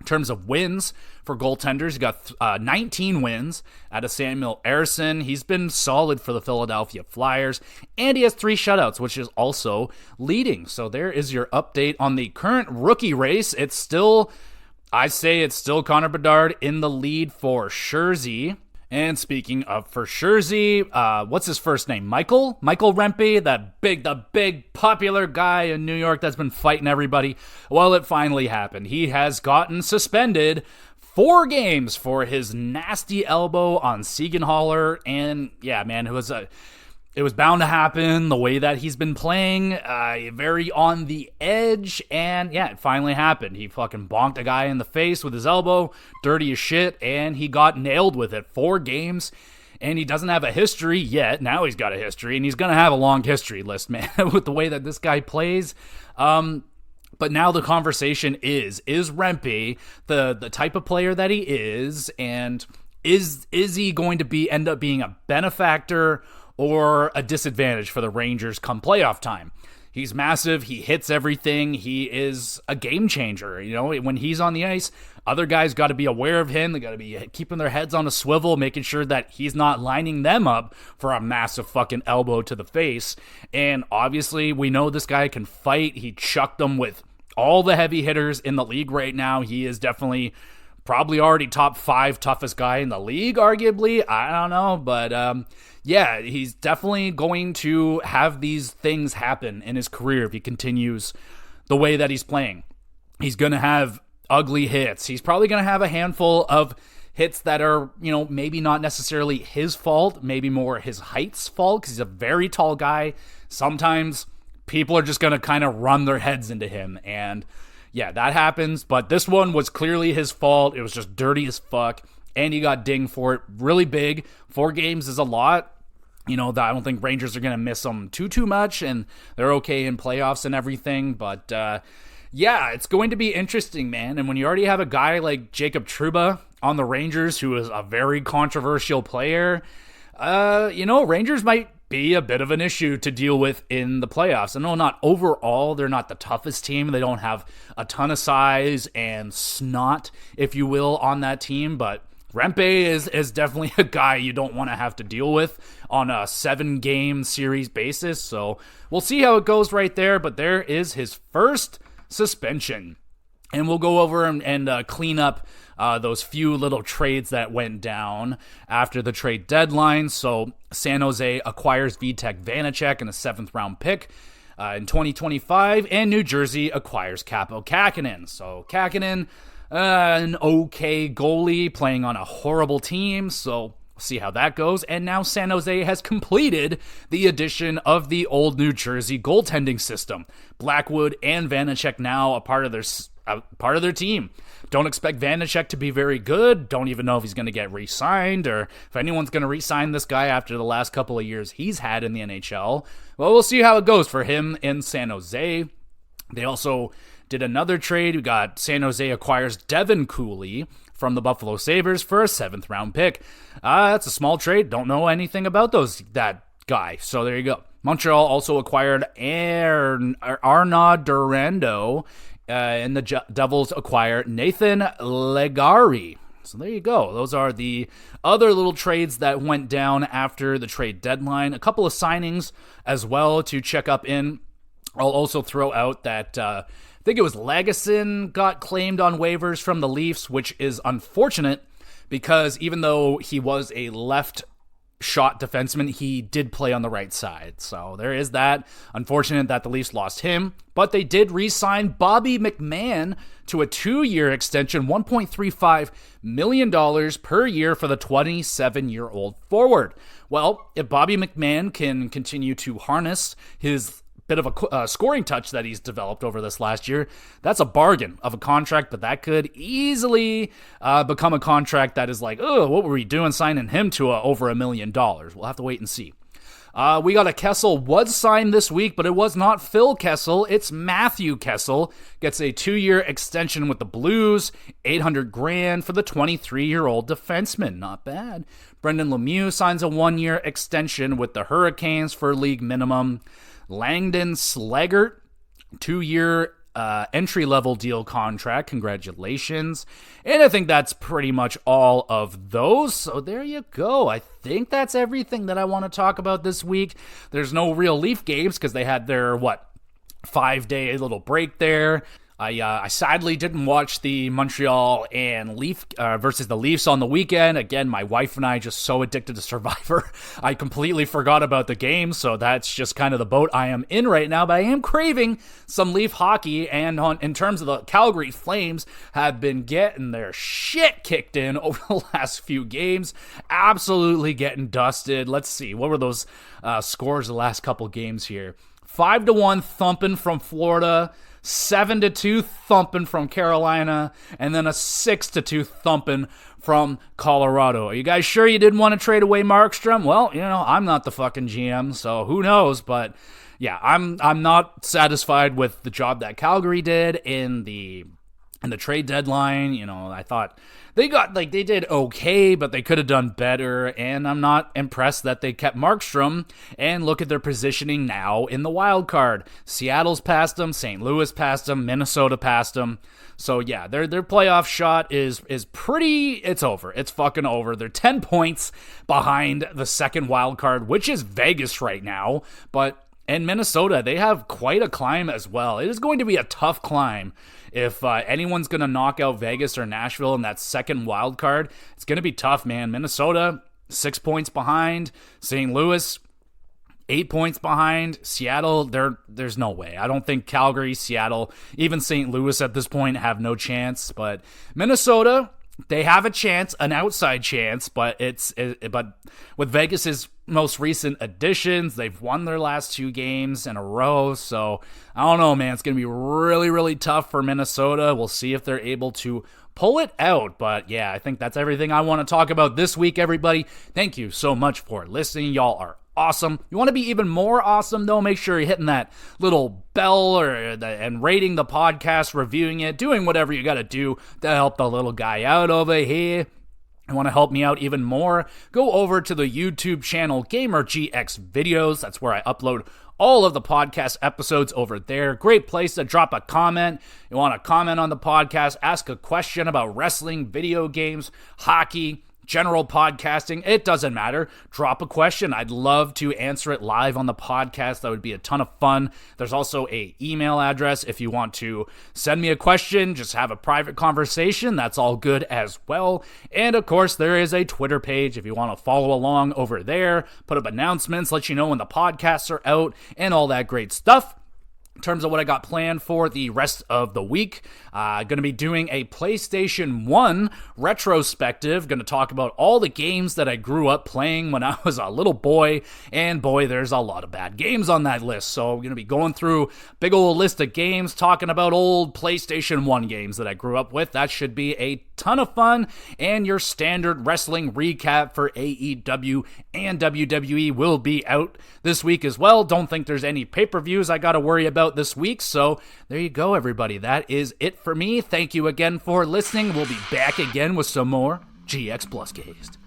In terms of wins for goaltenders, he got 19 wins out of Samuel Ersson. He's been solid for the Philadelphia Flyers, and he has 3 shutouts, which is also leading. So there is your update on the current rookie race. I'd say it's still Connor Bedard in the lead for Scherzer. And speaking of for Scherzer, what's his first name? Michael Rempe, the big popular guy in New York that's been fighting everybody. Well, it finally happened. He has gotten suspended 4 games for his nasty elbow on Siegenthaler. And yeah, man, it was bound to happen the way that he's been playing, very on the edge, and yeah, it finally happened. He fucking bonked a guy in the face with his elbow, dirty as shit, and he got nailed with it. 4 games, and he doesn't have a history yet. Now he's got a history, and he's going to have a long history list, man, with the way that this guy plays. But now the conversation is Rempe the type of player that he is, and is he going to end up being a benefactor or a disadvantage for the Rangers come playoff time? He's massive. He hits everything. He is a game changer. You know, when he's on the ice, other guys got to be aware of him. They got to be keeping their heads on a swivel, making sure that he's not lining them up for a massive fucking elbow to the face. And obviously, we know this guy can fight. He chucked them with all the heavy hitters in the league right now. He is definitely probably already top 5 toughest guy in the league, arguably. I don't know, but yeah, he's definitely going to have these things happen in his career if he continues the way that he's playing. He's going to have ugly hits. He's probably going to have a handful of hits that are, maybe not necessarily his fault, maybe more his height's fault, because he's a very tall guy. Sometimes people are just going to kind of run their heads into him, and yeah, that happens, but this one was clearly his fault. It was just dirty as fuck, and he got dinged for it really big. 4 games is a lot. I don't think Rangers are going to miss him too much, and they're okay in playoffs and everything, but yeah, it's going to be interesting, man. And when you already have a guy like Jacob Trouba on the Rangers, who is a very controversial player, Rangers might be a bit of an issue to deal with in the playoffs. I know not overall, they're not the toughest team. They don't have a ton of size and snot, if you will, on that team, but Rempe is definitely a guy you don't want to have to deal with on a 7-game series basis. So we'll see how it goes right there, but there is his first suspension. And we'll go over and clean up those few little trades that went down after the trade deadline. So San Jose acquires Vitek Vanacek and a 7th-round pick in 2025, and New Jersey acquires Kaapo Kähkönen. So Kähkönen, an okay goalie playing on a horrible team, so we'll see how that goes. And now San Jose has completed the addition of the old New Jersey goaltending system. Blackwood and Vanacek now a part of their team. Don't expect Vanacek to be very good. Don't even know if he's going to get re-signed or if anyone's going to re-sign this guy after the last couple of years he's had in the NHL. Well, we'll see how it goes for him in San Jose. They also did another trade. We got San Jose acquires Devin Cooley from the Buffalo Sabres for a 7th-round pick. That's a small trade. Don't know anything about that guy. So there you go. Montreal also acquired Arnaud Durando, and the Devils acquire Nathan Legari. So there you go. Those are the other little trades that went down after the trade deadline. A couple of signings as well to check up in. I'll also throw out that I think it was Lagesson got claimed on waivers from the Leafs, which is unfortunate because even though he was a left shot defenseman, he did play on the right side. So there is that. Unfortunate that the Leafs lost him, but they did re-sign Bobby McMann to a 2-year extension, $1.35 million per year for the 27-year-old forward. Well, if Bobby McMann can continue to harness his bit of a scoring touch that he's developed over this last year, that's a bargain of a contract, but that could easily become a contract that is like, oh, what were we doing signing him to over $1 million? We'll have to wait and see. We got a Kessel was signed this week, but it was not Phil Kessel. It's Matthew Kessel. Gets a 2-year extension with the Blues, $800,000 for the 23-year-old defenseman. Not bad. Brendan Lemieux signs a 1-year extension with the Hurricanes for league minimum. Langdon Slaggert, 2-year entry-level deal contract. Congratulations. And I think that's pretty much all of those. So there you go. I think that's everything that I want to talk about this week. There's no real Leaf games because they had their, 5-day little break there. I sadly didn't watch the Montreal and Leaf versus the Leafs on the weekend. Again, my wife and I just so addicted to Survivor, I completely forgot about the game. So that's just kind of the boat I am in right now. But I am craving some Leaf hockey, and in terms of the Calgary Flames, have been getting their shit kicked in over the last few games. Absolutely getting dusted. Let's see, what were those scores the last couple games here? 5-1 thumping from Florida. 7-2 thumping from Carolina, and then a 6-2 thumping from Colorado. Are you guys sure you didn't want to trade away Markstrom? Well, I'm not the fucking GM, so who knows? But yeah, I'm not satisfied with the job that Calgary did in the trade deadline. I thought they did okay, but they could have done better, and I'm not impressed that they kept Markstrom. And look at their positioning now in the wild card. Seattle's past them, St. Louis passed them, Minnesota passed them. So yeah, their playoff shot is it's over. It's fucking over. They're 10 points behind the second wild card, which is Vegas right now, but in Minnesota, they have quite a climb as well. It is going to be a tough climb. If anyone's going to knock out Vegas or Nashville in that second wild card, it's going to be tough, man. Minnesota, 6 points behind. St. Louis, 8 points behind. Seattle, there's no way. I don't think Calgary, Seattle, even St. Louis at this point have no chance. But Minnesota, they have a chance, an outside chance, but but with Vegas's most recent additions, they've won their last 2 games in a row. So I don't know, man. It's going to be really, really tough for Minnesota. We'll see if they're able to pull it out. But yeah, I think that's everything I want to talk about this week, everybody. Thank you so much for listening. Y'all are awesome. You want to be even more awesome, though? Make sure you're hitting that little bell and rating the podcast, reviewing it, doing whatever you got to do to help the little guy out over here. You want to help me out even more? Go over to the YouTube channel GamerGX Videos. That's where I upload all of the podcast episodes over there. Great place to drop a comment. You want to comment on the podcast, ask a question about wrestling, video games, hockey, general podcasting, it doesn't matter. Drop a question. I'd love to answer it live on the podcast. That would be a ton of fun. There's also an email address if you want to send me a question, just have a private conversation. That's all good as well. And of course, there is a Twitter page if you want to follow along over there, put up announcements, let you know when the podcasts are out, and all that great stuff. In terms of what I got planned for the rest of the week, going to be doing a PlayStation 1 retrospective. Going to talk about all the games that I grew up playing when I was a little boy. And boy, there's a lot of bad games on that list. So I'm going to be going through a big old list of games, talking about old PlayStation 1 games that I grew up with. That should be a ton of fun. And your standard wrestling recap for AEW and WWE will be out this week as well. Don't think there's any pay-per-views I got to worry about this week. So there you go, everybody. That is it for me. Thank you again for listening. We'll be back again with some more GX Plus Cast.